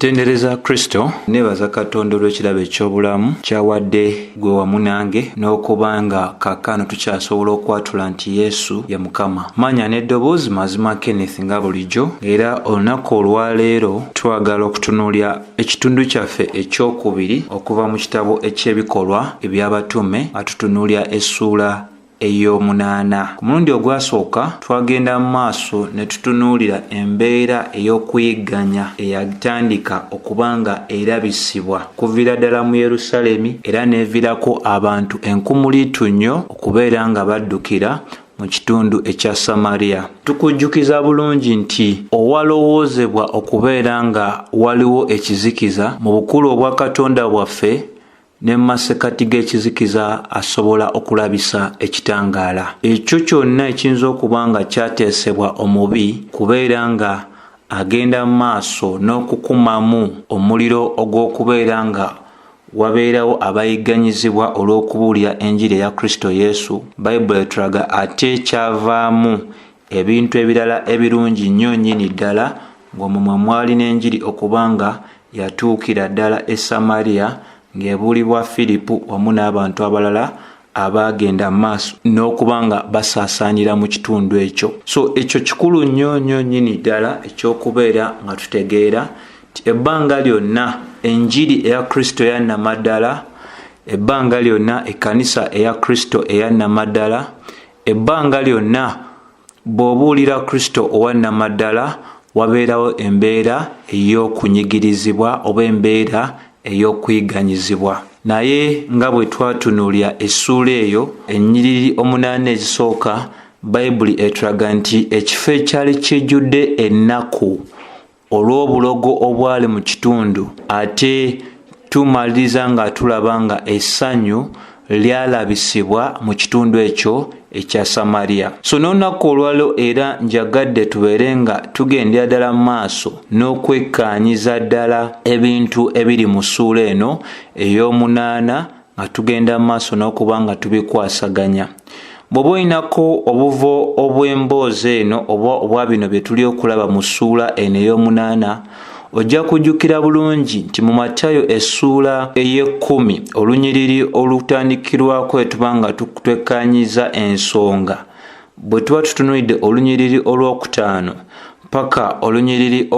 Tendereza Kristo nebaza katonda olw'ekirabo eky'obulamu kyawadde gwe wamu nange n'okubanga kaakano tukyasobola okwatula nti Yesu ye Mukama. Manya n'eddoboozi mazima Kenneth nga bulijjo, era olunaku olwaleero twagala okutunuulya ekitundu kyaffe ekyokubiri okuva mu kitabo eky'Ebikolwa eby'abatume atutunuulya essuula ey'omunaana. Ku mulundi ogwasooka twagenda mu maaso ne tutunuulira embeera ey'okuyigganya eyatandika okubanga erabisibwa kuviira ddala mu Yerusaalemi era neeviirako abantu enkumuliitu nnyo okubeera nga baddukira mu kitundu ekya Samaliya. Tukujjukiza bulungi nti owalowoozebwa okubeera nga waliwo ekizikiza mu bukulu obwa Katonda bwaffe ne masekati g'ekizikiza asobola okulabisa ekitangaala. Ekyo kyonna ekiyinza okuba nga kyateesebwa omubi kubeera nga agenda mu maaso n'okukumamu omuliro ogw'okubeera nga wabeerawo abayigganyizibwa olw'okubuulira enjiri eya Kristo Yesu. Bayibuli etulaga ate kyavaamu ebintu ebirala ebirungi nnyo nnyini ddala ng'omwo mwali n'enjiri okubanga yatuukira ddala e Samaliya ng'ebuulibwa Filipo wamu n'abantu abalala abaagenda maaso n'okubanga basaasaanira mu kitundu ekyo. So ekyo kikulu nnyo nnyini ddala ekyokubeera nga tutegeera nti ebbanga lyonna enjiri eya Kristo eyannamaddala, ebbanga lyonna ekkanisa eya Kristo eyannamaddala, ebbanga lyonna bw'obuulira Kristo owannamaddala wabeerawo embeera ey'okunyigirizibwa oba embeera ey'okuyigganyizibwa. Naye nga bwe twatunuulya essuula eyo ennyiriri omunaana ezisooka, Bayibuli etulaga nti ekifo ekyali kijjudde ennaku olw'obulogo obwali mu kitundu, ate tumaliriza nga tulaba nga essanyu lyalabisibwa mu kitundu ekyo ekya Samaliya. So n'olunaku olwalo era njagadde tubeere nga tugendera ddala mu maaso n'okwekkaanyiza ddala ebintu ebiri mu ssuula eno ey'omunaana nga tugenda mu maaso n'okuba nga tubikwasaganya. Bw'oba olinako obuvo obw'emboozi eno oba obwa bino bye tuli okulaba mu ssuula eno ey'omunaana, ojja kujjukira bulungi nti mu Matayo essuula ey'ekkumi olunyiriri olutandikirwako etuba nga twekkaanyiza ensonga, bwe tuba tutunuulidde olunyiriri olwokutaano paka olunyiriri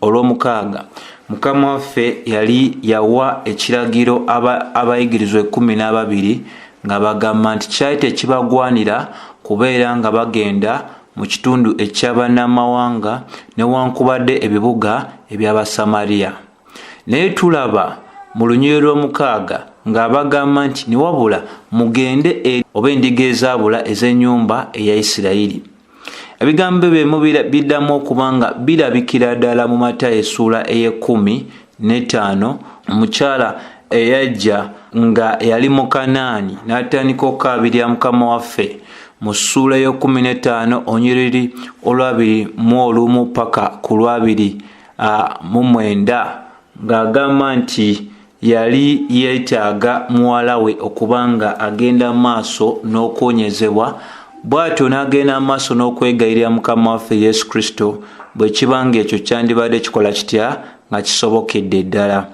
olw'omukaaga, Mukama waffe yali yawa ekiragiro abayigirizwa 12 nga bagamba nti kyali tekibagwanira kubeera nga bagenda mu kitundu eky'abannamawanga newankubadde ebibuga eby'Abasamaliya. Naye tulaba mu lunyiriri lw'omukaaga ng'abagamba nti niwabula mugende oba endiga ezaabula ez'ennyumba eya Isirayiri. Ebigambo byemu biddamu okuba nga birabikira ddala mu Matayo essuula ey'e15, omukyala eyajja nga yali mu Kanaani n'atandika okukaabirira Mukama waffe mu ssuula ey'e15 olunyiriri olw'21 paka ku lw'29 ng'agamba nti yali yeetaaga muwala we okuba nga agenda maaso n'okwonyezebwa, bw'atyo n'agenda maaso n'okwegayirira Mukama waffe Yesu Kristo bwe kiba ng'ekyo kyandibadde kikola kitya nga kisobokedde ddala.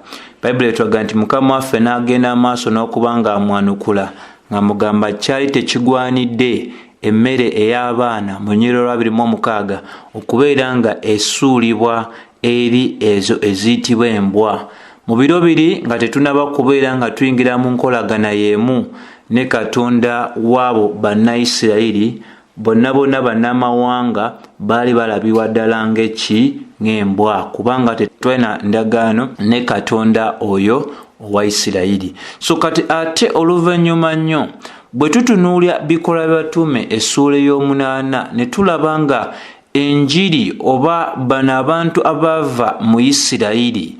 Bayibuli etulaga nti Mukama waffe n'agenda maaso n'okuba nga amwanukula ng'amugamba kyali tekigwanidde emmere ey'abaana mu nnyiriri olw'26 okubeera nga essuulibwa eri ezo eziyitibwa embwa. Mu biro biri nga tetunaba kubeera nga tuyingira mu nkolagana y'emu ne Katonda w'abo Bannayisirayiri, bonna bannamawanga baali balabibwa ddala ng'embwa kubanga tetwena ndagaano ne Katonda oyo owa Isirayiri. So kati ate oluvannyuma nnyo bwe tutunuulya Bikolwa by'Abatume essuula ey'omunaana ne tulaba nga enjiri oba bano abantu abaava mu Isirayiri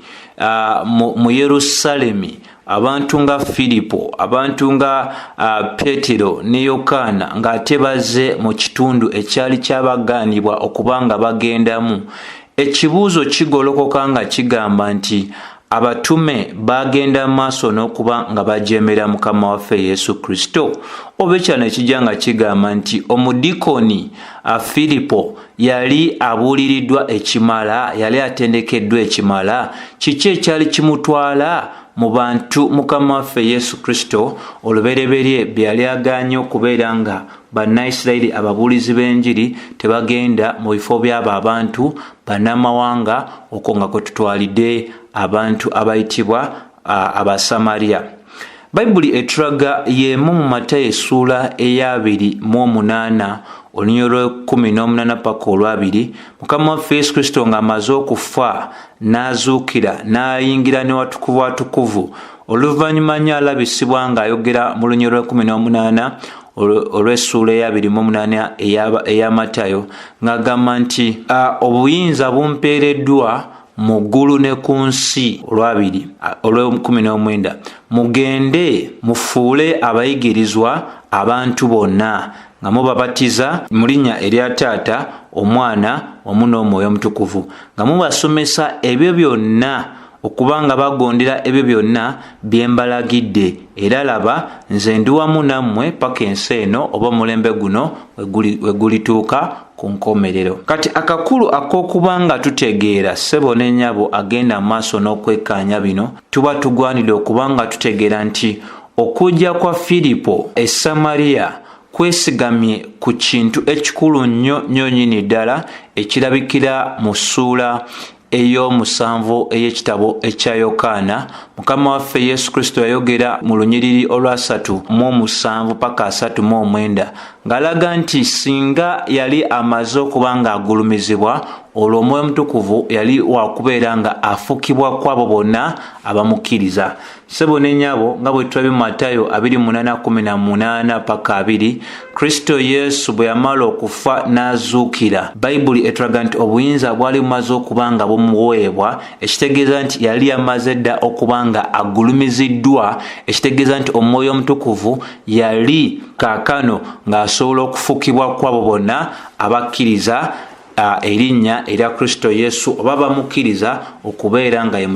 mu Yerusaalemi, abantu nga Filipo, abantu nga Petero ne Yokaana ng'ate bazze mu kitundu ekyali kyabagaanibwa okuba nga bagendamu, ekibuuzo kigolokoka nga kigamba nti abatume bagenda maaso n'okuba nga bajeemera Mukama waffe Yesu Kristo, oba ekyano ekijja nga kigamba nti omudikoni Filipo yali abuuliriddwa ekimala, yali atendekeddwa ekimala. Kiki ekyali kimutwala mu bantu Mukama waffe Yesu Kristo olubereberye bye yali agaanye okubeera nga Bannaisirayiri ababuulizi b'enjiri tebagenda mu bifo by'abo abantu bannamawanga, okwo nga kwe tutwalidde abantu abayitibwa Abasamaliya. Bayibuli etulaga y'emu mu Matayo essuula eya 28 olunyiriri lw'18 paka olw'2, Mukama waffe Yesu Kristo ng'amaze okufa n'azuukira n'ayingira ne watukuvu watukuvu, oluvannyuma nnyo alabisibwa ng'ayogera mu lunyiriri lw'18 olw'essuula eya 28 eya Matayo ng'agamba nti obuyinza bumpeereddwa mu ggulu ne ku nsi, olw'19, mugende mufuule abayigirizwa abantu bonna nga mubabatiza mu linnya erya Taata, Omwana wamu n'Omwoyo Omutukuvu, nga mubasomesa ebyo byonna okubanga bagondera ebyo byonna bye mbalagidde, era laba nze ndi wamu nammwe paka ensi eno oba omulembe guno we gulituuka ku nkomerero. Kati akakulu ak'okuba nga tutegeera ssebo ne nnyabo agenda mu maaso n'okwekkaanya bino, tuba tugwanidde okuba nga tutegeera nti okujja kwa Filipo e Samaliya kwesigamye ku kintu ekikulu nnyo nnyini ddala ekirabikira mu ssuula ey'omusanvu ey'ekitabo ekya Yokaana. Mukama waffe Yesu Kristo yayogera mu lunyiriri olwa 37 paka 39 ng'alaga nti singa yali amaze okuba ng'agulumizibwa, olwo Omwoyo Omutukuvu yali wakubeera nga afukibwa ku abo bonna abamukkiriza. Ssebo ne nnyabo, nga bwe tulabye mu Matayo 28:18 paka 2, Kristo Yesu bwe yamala okufa n'azuukira, Bayibuli etulaga nti obuyinza bwali bumaze okuba nga bumuweebwa, ekitegeeza nti yali yamaze dda okuba nga agulumiziddwa, ekitegeeza nti Omwoyo Omutukuvu yali kaakano ng'asobola okufukibwa ku abo bonna abakkiriza erinnya erya Kristo Yesu oba bamukkiriza okubeera nga ye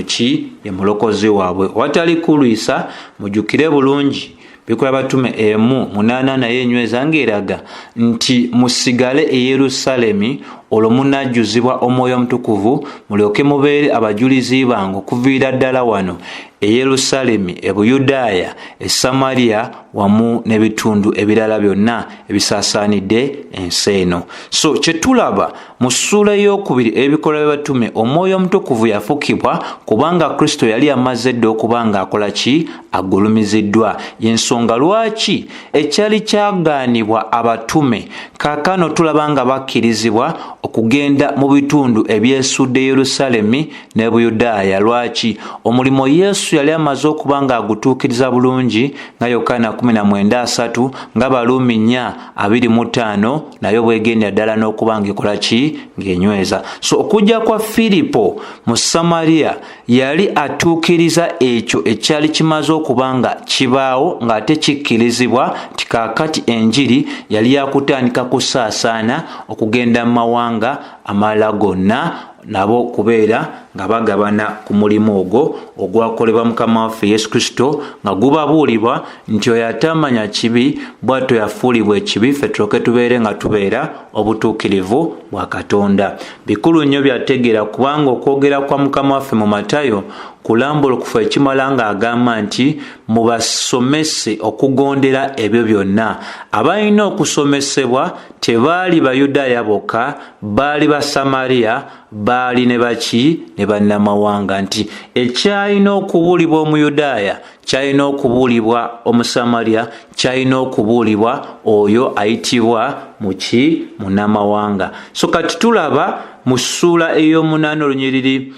mulokozi waabwe. Watali kulwisa, mujjukire bulungi Ebikolwa Abatume 1:8 naye enyweza ng'eraga nti musigale e Yerusaalemi olwo munajjuzibwa Omwoyo Omutukuvu, mulyoke mubeere abajulizi bange okuviira ddala wano e Yerusaalemi, e Buyudaaya, e Samaliya wamu n'ebitundu ebirala byonna ebisaasaanidde ensi eno. So kye tulaba mu ssuula ey'okubiri Ebikolwa by'Abatume, Omwoyo Omutukuvu yafukibwa kubanga Kristo yali amaze dda okuba ng'akola ki? Agulumiziddwa. Y'ensonga lwaki ekyali kyagaanibwa abatume kaakano tulaba nga bakkirizibwa okugenda mu bitundu ebyesudde Yerusaalemi ne Buyudaaya. Lwaki? Omulimo Yesu yali amaze okuba ng'agutuukiriza bulungi nga Yokaana 19:3, nga Baluumi 4:25 nayo bwegenda ddala n'okuba ng'ekola ki? Ng'enyweza. So okujja kwa Filipo mu Samaliya yali atuukiriza ekyo ekyali kimaze okuba nga kibaawo ng'ate kikkirizibwa ti kaakati enjiri yali yakutandika kusaasaana okugenda mu mawanga amalala gonna, nabo kubeera nga bagabana ku mulimu ogwo ogwakolebwa Mukama waffe Yesu Kristo, nga gubabuulibwa nti oyo atamanya kibi bw'atyo yafuulibwa ekibi, ffe tulyoke tubeere nga tubeera obutuukirivu bwa Katonda. Bikulu nnyo byategeera kubanga okwogera kwa Mukama waffe mu Matayo kulambula okufa ekimala ng'agamba nti mubasomese okugondera ebyo byonna. Abalina okusomesebwa tebaali Bayudaaya bokka, baali Basamaliya, baali ne baki? Ne bannamawanga, nti ekyalina okubuulibwa Omuyudaaya kyalina okubuulibwa Omusamaliya, kyalina okubuulibwa oyo ayitibwa muki? Munnamawanga. So kati tulaba mu ssuula ey'omunaana olunyiriri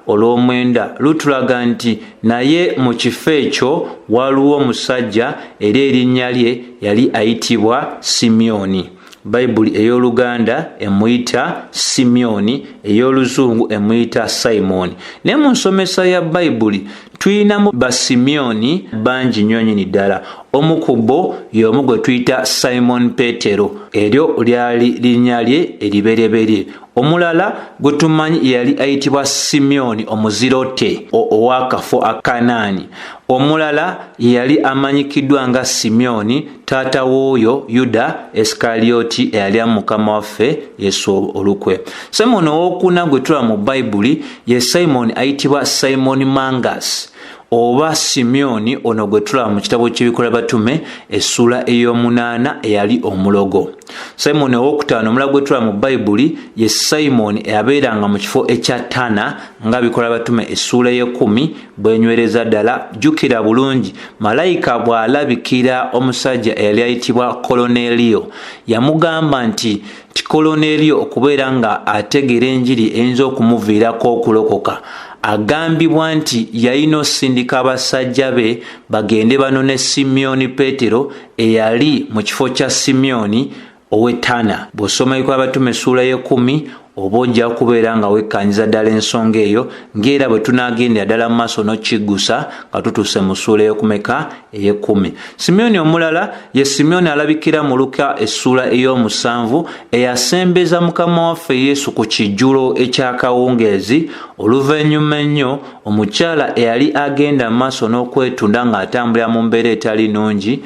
olw'omwenda lutulaga nti naye mu kifo ekyo waliwo omusajja era erinnya lye yali ayitibwa Simyoni. Bayibuli ey'Oluganda emuyita Simyoni, ey'Oluzungu emuyita Simoni. Naye mu nsomesa ya Bayibuli Tuyinamu Basimyoni bangi nnyo nnyini ddala. Omu ku bo y'omu gwe tuyita Simon Petero, eryo lyali linnya lye eribereberye. Omulala gwe tumanyi yali ayitibwa Simyoni Omuzirote ow'akafo Akanaani. Omulala yali amanyikiddwa nga Simyoni taata w'oyo Yuda Isikalioti eyali Mukama waffe Yesu olukwe. Simoni owokuna gwe tulaba mu Bayibuli ye Simoni ayitibwa Simoni Mangas oba Simyoni ono gwe tulaba mu kitabo ky'Ebikolwa batume essula ey'omunaana eyali omulogo. Simoni owokutaano omulala gwe tulaba mu Bayibuli ye Simoni eyabeeranga mu kifo ekya Tana nga Ebikolwa batume essula y'ekumi bwenywereza ddala. Jjukira bulungi malayika bw'alabikira omusajja eyali ayitibwa Koloneriyo yamugamba nti Koloneriyo okubeera nga ategeera enjiri eyinza okumuviirako okulokoka. Agambibwa nti yalina osindika abasajja be bagende banone Simyoni Petero eyali mu kifo kya Simyoni ow'Etana. Bw'osoma Ebikolwa batume essula y'ekumi oba ojja kubeera nga wekkanyiza ddala ensonga eyo ng'era bwe tunaagendera ddala mu maaso n'okiggusa nga tutuuse mu ssuula ey'okumeka ey'ekumi. Simyoni omulala ye Simyoni alabikira mu Luka essula ey'omusanvu eyasembeza Mukama waffe Yesu ku kijjulo eky'akawungeezi. Oluvannyuma ennyo omukyala eyali agenda mu maaso n'okwetunda ng'atambulira mu mbeera etali nnungi.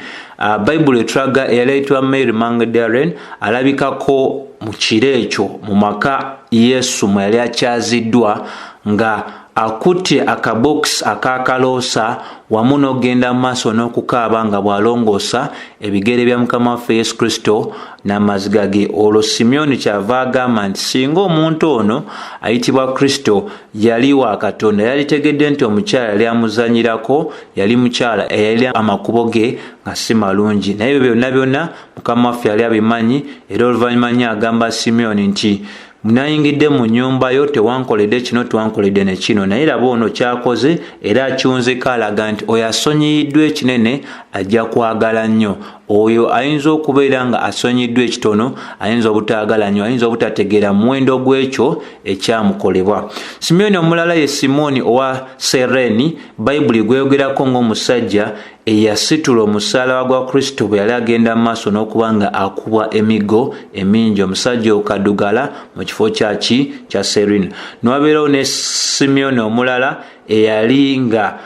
Bayibuli etulaga eyali ayitibwa Mary Magdalene alabikako mu kiro ekyo mu maka Yesu mwe yali akyaziddwa nga akutte akabokisi akakaloosa wamu n'ogenda mu maaso n'okukaaba nga bw'alongoosa ebigere bya Mukama waffe Yesu Kristo n'amaziga ge. Olwo Simyoni kyava agamba nti singa omuntu ono ayitibwa Kristo yali wa Katonda, yali tegedde nti omukyala yali amuzanyirako yali mukyala eyali amakubo ge nga si malungi. Naye byonna byonna Mukama waffe yali abimanyi, era oluvannyuma nnyo agamba Simyoni nti munayingidde mu nnyumba yo tewankoledde kino tewankoledde ne kino, naye laba ono kyakoze era akyunzeko alaga nti oyo asonyiyiddwa ekinene ajja kwagala nnyo. Oyo ayinza okubeera nga asonyiddwa ekitono, ayinza obutaagala nnyo, ayinza obutategeera muwendo gw'ekyo ekyamukolebwa. Simyoni omulala ye Simoni owa Sereni, Bayibuli gweyogerako ng'omusajja eyasitula omusaalaba gwa Kristo bwe yali agenda mu maaso n'okuba nga akubwa emigo emingi. Omusajja okadugala mu kifo kyaki kya Sereni. N'wabeerawo ne Simyoni omulala eyali nga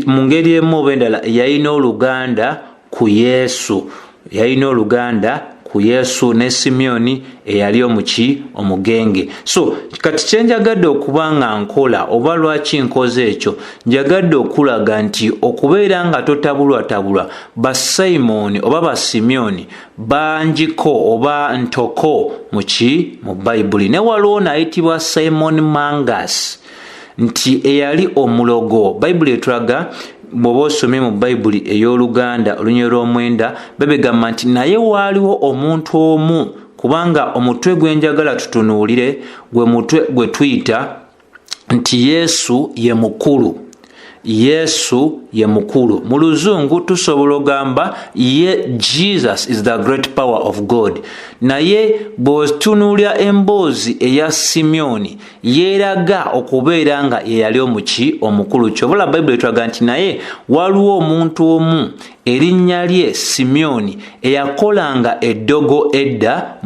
mu ngeri emu oba endala yalina oluganda ku Yesu. Yalina oluganda ku Yesu ne Simyoni eyali omuki omugenge. So kati kyenjagadde okuba nga nkola oba lwaki nkoze ekyo, njagadde okulaga nti okubeera nga totabulwatabulwa ba Simoni oba ba Simyoni bangiko oba ntoko mu Bayibuli. Ne waliwo n'ayitibwa Simon Mangas nti eyali omulogo. Bayibuli etulaga bw'oba osomye mu Bayibuli ey'oluganda olunyiriri lw'omwenda babegamba nti naye waaliwo omuntu omu, kubanga omutwe gwe njagala tutunuulire gwe mutwe gwe tuyita nti Yesu ye mukulu. Yesu ye mukulu. Mu luzungu tusobola ogamba ye Jesus is the great power of God. Naye bw'otunuulira emboozi eya Simyoni yeeraga okubeera nga ye yali omuki omukulu. Kyobula Bayibuli etulaga nti naye waliwo omuntu omu erinnya lye Simyoni eyakolanga eddogo edda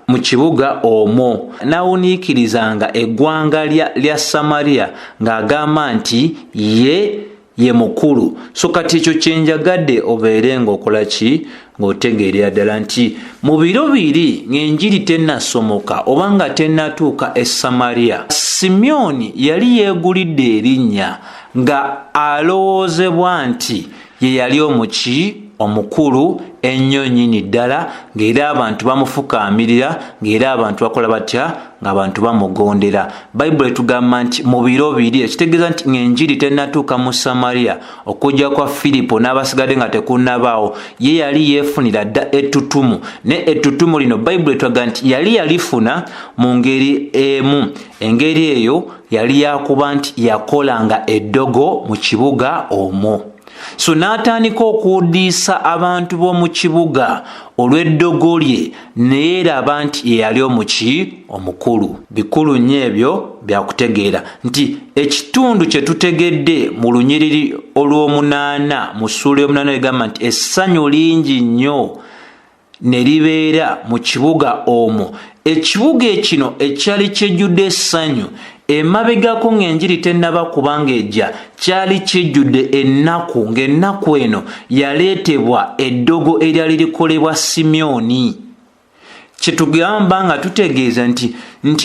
mu kibuga omwo, n'awuniikirizanga eggwanga lya Samariya ng'agamba nti ye mukulu. So kati ekyo kyenjagadde obeere ng'okola ki, ng'otegeerera ddala nti mu biro biri ng'enjiri tennasomoka oba nga tennatuuka e Samariya, Simyoni yali yeegulidde erinnya nga alowoozebwa nti ye yali omuki omukulu ennyo nnyini ddala, ng'era abantu bamufukaamirira, ng'era abantu bakola batya, ng'abantu bamugondera. Bayibuli etugamba nti mu biro biri, ekitegeeza nti ng'enjiri tennatuuka mu Samariya okujja kwa Filipo n'abasigadde nga tekunnabaawo, ye yali yeefunira dda ettutumu. Ne ettutumu lino Bayibuli etulaga nti yali yalifuna mu ngeri emu. Engeri eyo yali yakuba nti yakolanga eddogo mu kibuga omwo. so n'atandika okuwudiisa abantu b'omu kibuga olw'eddogo lye neeraba nti ye yali omuki omukulu. Bikulu nnyo ebyo byakutegeera nti ekitundu kye tutegedde mu lunyiriri olw'omunaana mu ssuula y'omunaana egamba nti essanyu lingi nnyo ne libeera mu kibuga omwo. Ekibuga ekino ekyali kyejjudde essanyu emabegako ng'enjiri tennaba kubanga ejja kyali kijjudde ennaku, ng'ennaku eno yaleetebwa eddogo eryali likolebwa Simyoni. Kyetugamba nga tutegeeza nti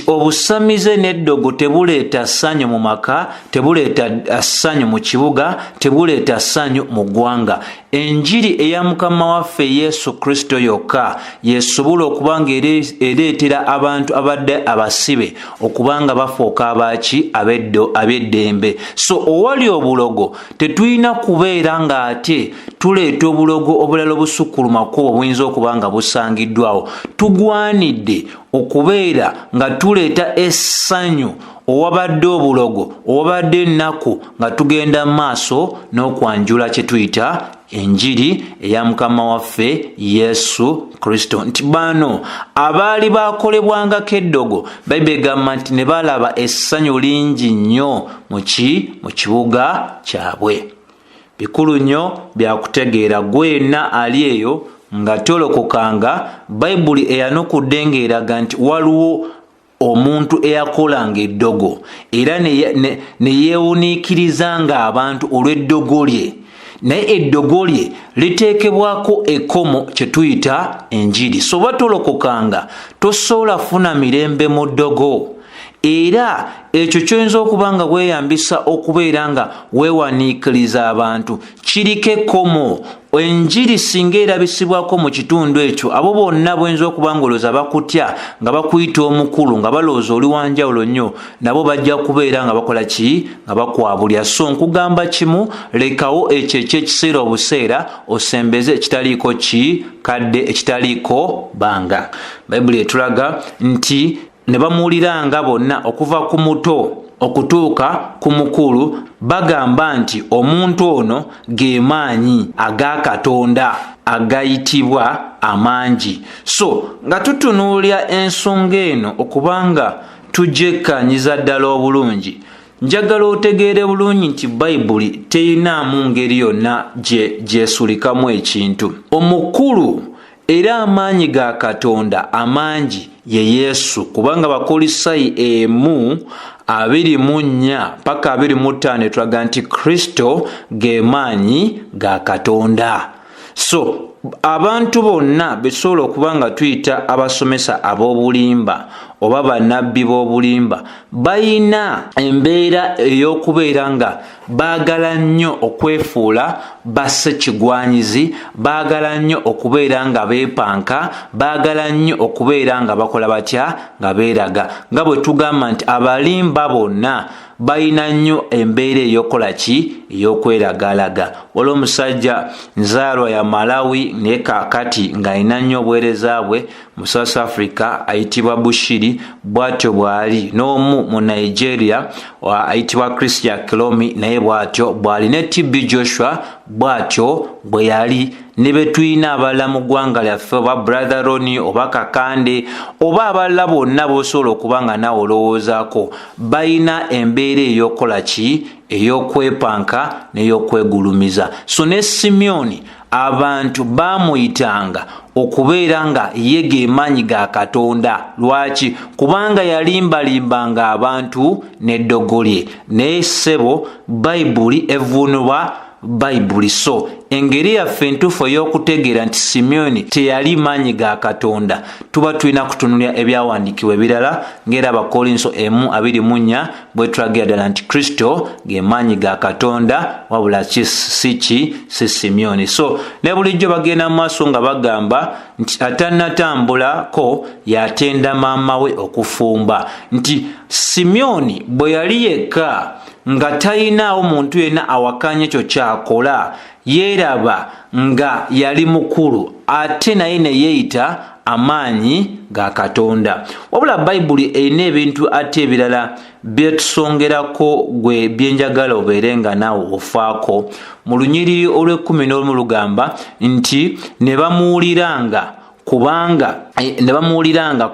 obusamize n'eddogo tebuleeta ssanyu mu maka, tebuleeta ssanyu mu kibuga, tebuleeta ssanyu mu ggwanga. Enjiri eya Mukama waffe Yesu Kristo yokka yesobola okubanga ereetera abantu abadde abasibe okubanga bafuuka abaki ab'eddembe. So owali obulogo tetulina kubeera ng'ate tuleeta obulogo obulala obusukkulumako obuyinza okubanga busangiddwawo. Tugwanidde okubeera nga tuleeta essanyu owabadde obulogo, owabadde ennaku, nga tugenda maaso n'okwanjula kye tuyita enjiri eya Mukama waffe Yesu Kristo. Nti bano abaali bakolebwangako eddogo, Bayibuli egamba nti ne balaba essanyu lingi nnyo mu kibuga kyabwe. Bikulu nnyo byakutegeera gwenna ali eyo nga tolokokanga. Bayibuli eyanukudde ng'eraga nti waliwo omuntu eyakolanga eddogo era ne yeewuniikirizanga abantu olw'eddogo lye, naye eddogo lye liteekebwako ekkomo kye tuyita enjiri. So batolokokanga tosobola funa mirembe mu ddogo, era ekyo kyoyinza okuba nga weeyambisa okubeera nga weewaniikiriza abantu kiriko ekkomo. Enjiri singa erabisibwako mu kitundu ekyo, abo bonna bwenza okuba nga olowooza bakutya nga bakuyita omukulu nga balowooza oli wanjawulo nnyo, nabo bajja kubeera nga bakola ki? Nga bakwabulya. So nkugamba kimu, lekawo ekyo ekyekiseera obuseera osembeze ekitaliiko ki? Kadde, ekitaliiko banga. Bayibuli etulaga nti ne bamuwuliranga bonna okuva ku muto okutuuka ku mukulu bagamba nti omuntu ono ge maanyi aga Katonda agayitibwa amangi. So nga tutunuulira ensonga eno okubanga tujekkanyiza ddala obulungi, njagala otegeere bulungi nti Bayibuli terinaamu ngeri yonna gyesulikamu ekintu. Omukulu era amaanyi ga Katonda amangi ye Yesu, kubanga Bakolisayi 1:24 paka 25 tulaga nti Kristo ge maanyi ga Katonda. So abantu bonna besobola okuba nga tuyita abasomesa ab'obulimba oba bannabbi b'obulimba bayina embeera ey'okubeera nga baagala nnyo okwefuula bassekigwanyizi, baagala nnyo okubeera nga beepanka, baagala nnyo okubeera nga bakola batya? Nga beeraga. Nga bwe tugamba nti abalimba bonna bayina nnyo embeera ey'okola ki? Ey'okweragalaga. Waliwo omusajja nzaalwa ya Malawi naye kaakati ng'alina nnyo obuweereza bwe mu South Africa ayitibwa Bushiri, bw'atyo bw'ali. N'omu mu Nigeria ayitibwa Christian Kilomi naye bw'atyo bw'ali. Ne TB Joshua bw'atyo bwe yali. Ne be tulina abalala mu ggwanga lyaffe oba Brother Roni oba Kakande oba abalala bonna b'osobola okuba nga nawe olowoozaako bayina embeera ey'okola ki? Ey'okwepanka n'ey'okwegulumiza. So ne Simyoni abantu baamuyitanga okubeera nga ye ge maanyi ga Katonda. Lwaki? Kubanga yalimbalimbanga abantu n'eddogo lye. Naye ssebo Bayibuli evvuunulwa Bayibuli. So engeri yaffe entuufu ey'okutegeera nti Simyoni teyali maanyi ga Katonda, tuba tulina kutunulira ebyawandiikibwa ebirala ng'era Abakolinso 1:24 bwe tulagira ddala nti Kristo ge maanyi ga Katonda wabula si Simyoni. So ne bulijjo bagenda mu maaso nga bagamba nti atannatambulako yatenda maama we okufumba, nti Simyoni bwe yali yekka nga tayinaawo muntu yenna awakanya ekyo kyakola, yeeraba nga yali mukulu ate naye ne yeeyita amaanyi ga katonda. Wabula bayibuli erina ebintu ate ebirala byetusongerako gwe byenjagala obeerenga naawe ofaako. Mu lunyiriri olw'11 lugamba nti ne bamuwuliranga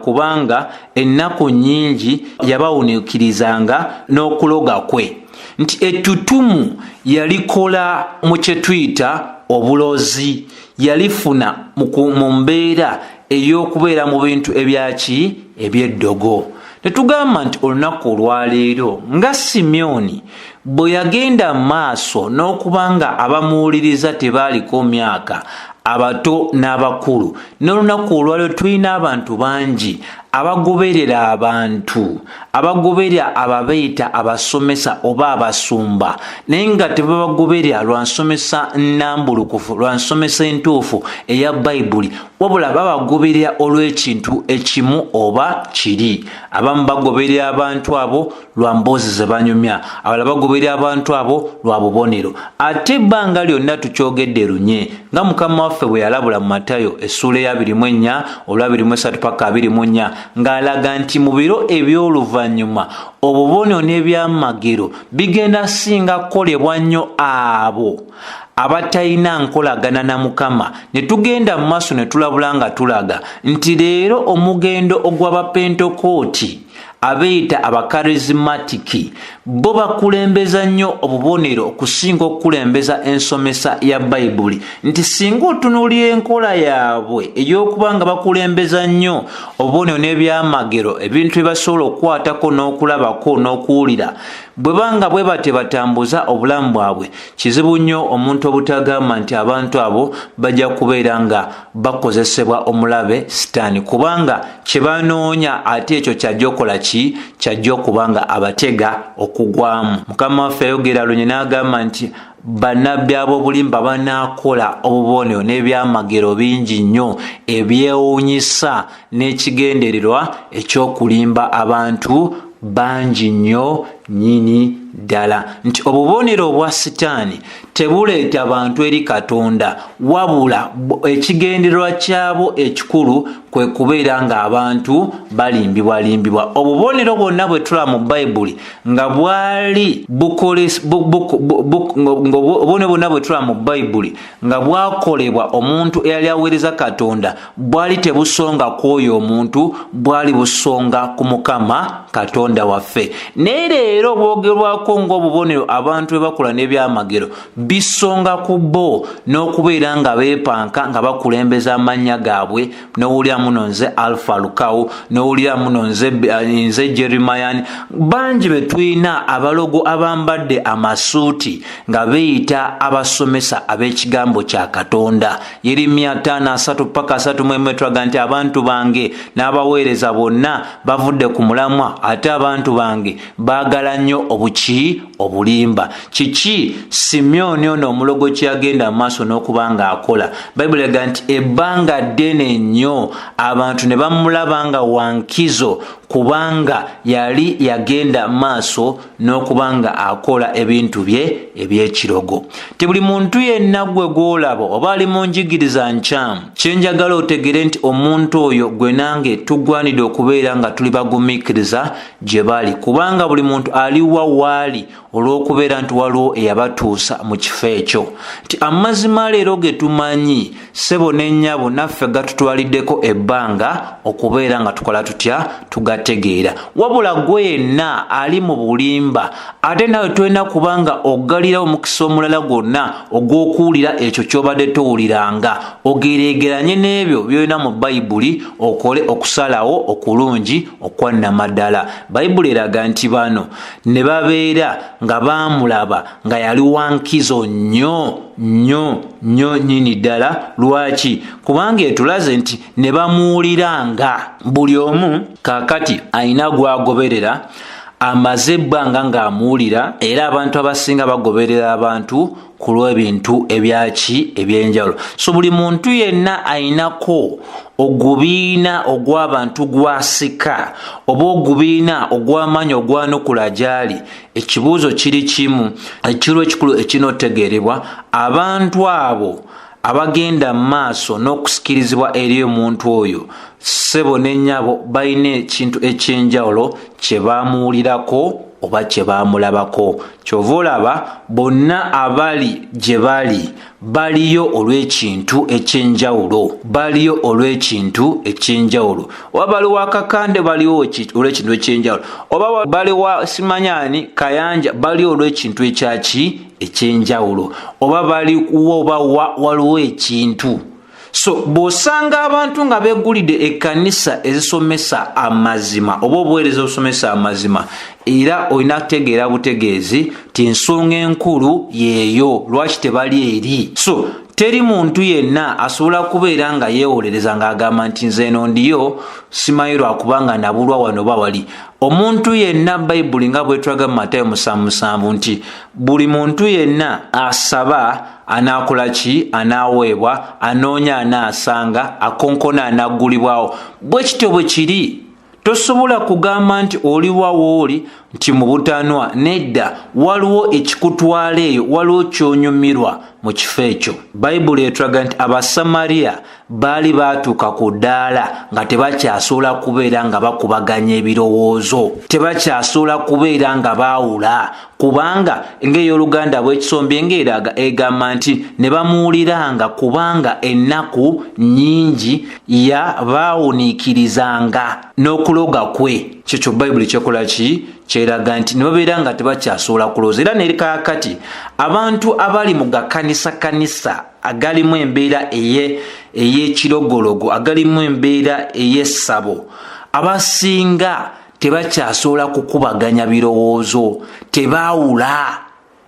kubanga ennaku nnyingi yabawuniikirizanga n'okuloga kwe. Nti ettutumu yalikola mu kye tuyita obulozi, yalifuna mu mbeera ey'okubeera mu bintu ebyaki ebyeddogo. Tetugamba nti olunaku olwaleero nga Simyoni bwe yagenda maaso n'okubanga abamuwuliriza tebaaliko myaka, abato n'abakulu, n'olunaku olwaleero tulina abantu bangi abagoberera abantu, abagoberera ababeeta abasomesa oba abasumba, naye nga tebabagoberera lwa nsomesa nnambulukufu, lwa nsomesa entuufu eya bayibuli, wabula babagoberera olw'ekintu ekimu oba kiri. Abamu bagoberera abantu abo lwa mboozi ze banyumya, abalala bagoberera abantu abo lwa bubonero. Ate ebbanga lyonna tukyogedde lunye nga Mukama waffe bwe yalabula mu Matayo essuula ya 24 olwa 23 paka 24 ng'alaga nti mu biro eby'oluvannyuma obubonero n'ebyamagero bigenda singa kukolebwa nnyo abo abatalina nkolagana na Mukama. Ne tugenda mu maaso ne tulabula nga tulaga nti leero omugendo ogw'abapentekooti abeeyita abakarismatiki bo bakulembeza nnyo obubonero okusinga okukulembeza ensomesa ya bayibuli. Nti singa otunuulira enkola yaabwe ey'okuba nga bakulembeza nnyo obubonero n'ebyamagero, ebintu bye basobola okukwatako n'okulabako n'okuwulira, bwe banga bwe batebatambuza obulamu bwabwe, kizibu nnyo omuntu obutagamba nti abantu abo bajja kubeera nga bakozesebwa omulabe sitaani, kubanga kye banoonya ate ekyo kyajja okola ki? Kyajja okuba nga abatega okugwamu. Mukama waffe ayogera lunye n'agamba nti bannabbi ab'obulimba banaakola obubonero n'ebyamagero bingi nnyo ebyewuunyisa n'ekigendererwa eky'okulimba abantu bangi nnyo nnyini ddala. Nti obubonero obwa sitaani tebuleeta bantu eri Katonda, wabula ekigendererwa kyabo ekikulu kwe kubeera ng'abantu balimbibwalimbibwa. Obubonero bwonna bwe tulaba mu bayibuli nga bwali obubonero bwonna bwe tulaba mu bayibuli nga bwakolebwa omuntu eyali aweereza Katonda, bwali tebusonga ku oyo omuntu, bwali busonga ku Mukama Katonda waffe. Naye leero bwogerwako ng'obubonero abantu bwe bakola n'ebyamagero bisonga ku bo n'okubeera nga beepanka nga bakulembeza amannya gaabwe, n'owulira muno nze Alpha Lukawu, n'owulira muno nze Jeremiah. Bangi be tulina abalogo abambadde amasuuti nga beeyita abasomesa ab'ekigambo kya Katonda. Yeremiya 5:3 paka 3 tulaga nti abantu bange n'abaweereza bonna bavudde ku mulamwa, ate abantu bange baagala nnyo obulimba. Kiki Simyoni ono omulogo kyagenda mu maaso n'okuba nga akola? Bayibuli egaa nti ebbanga ddene nnyo abantu ne bamulaba nga wankizo, kubanga yali yagenda maaso n'okuba nga akola ebintu bye eby'ekirogo. Ti buli muntu yenna gwe gw'olaba oba ali mu njigiriza nkyamu, kyenjagala otegere nti omuntu oyo gwe nange tugwanidde okubeera nga tuli bagumiikiriza gye bali, kubanga buli muntu aliwa waali olw'okubeera nti waliwo eyabatuusa mu kifo ekyo. Nti amazima leero ge tumanyi ssebo n'ennyabo naffe gatutwaliddeko ebbanga okubeera nga tukola tutya? Tugategeera. Wabula gwe yenna ali mu bulimba, ate nawe tulina kubanga oggalira omukisa omulala gwonna ogw'okuwulira ekyo ky'obadde towuliranga, ogereegeranye n'ebyo byolina mu bayibuli, okole okusalawo okulungi okwannamaddala. Bayibuli eraga nti bano ne babeera nga baamulaba nga yali wankizo nnyo nnyini ddala. Lwaki? Kubanga etulaze nti ne bamuwuliranga. Buli omu kaakati alina gw'agoberera, amaze ebbanga ng'amuwulira, era abantu abasinga bagoberera abantu ku lw'ebintu ebyenjawulo. So buli muntu yenna ayinako ogubiina ogw'abantu gw'asika oba ogubiina ogw'amaanyi ogwanukula gy'ali. Ekibuuzo kiri kimu, ekiro ekikulu ekinootegeerebwa, abantu abo abagenda maaso n'okusikirizibwa eri omuntu oyo ssebo ne nnyabo balina ekintu ekyenjawulo kye baamuwulirako oba kye baamulabako. Kyova olaba bonna abali gye bali baliyo olw'ekintu ekyenjawulo, baliyo olw'ekintu ekyenjawulo. Oba bali wa Kakande baliyo olw'ekintu ekyenjawulo, oba bali wa Simanyani Kayanja baliyo olw'ekintu ekyaki ekyenjawulo, oba bali oba waliwo ekintu. So bw'osanga abantu nga beegulidde ekkanisa ezisomesa amazima oba obuweereza obusomesa amazima, era olina kutegeera butegeezi ti ensonga enkulu yeeyo lwaki tebali eri. So teri muntu yenna asobola kubeera nga yeewolereza ng'agamba nti nze eno ndiyo simanyi lwakubanga nabulwa wano oba wali. Omuntu yenna Bayibuli nga bwetulaga mu Matayo 7:7 nti buli muntu yenna asaba anaakola ki? Anaaweebwa, anoonya anaasanga, akonkona anaggulibwawo. Bwe kityo bwe kiri. Tosobola kugamba nti oli wawooli nti mu butanwa. Nedda, waliwo ekikutwala eyo, waliwo kyonyumirwa mu kifo ekyo. Bayibuli etulaga nti Abasamaliya baali baatuuka ku ddaala nga tebakyasobola kubeera nga bakubaganya ebirowoozo, tebakyasobola kubeera nga baawula, kubanga ng'ey'Oluganda bw'ekisombe ng'eraga egamba nti ne bamuwuliranga kubanga ennaku nnyingi baawuniikirizanga n'okuloga kwe. Kyekyo Bayibuli kyekola ki? Kyeraga nti ne babeera nga tebakyasobola kulowooza. Era ne kaakati abantu abali mu gakanisa agalimu embeera ey'ekirogologo, agalimu embeera ey'essabo, abasinga tebakyasobola kukubaganya birowoozo, tebaawula.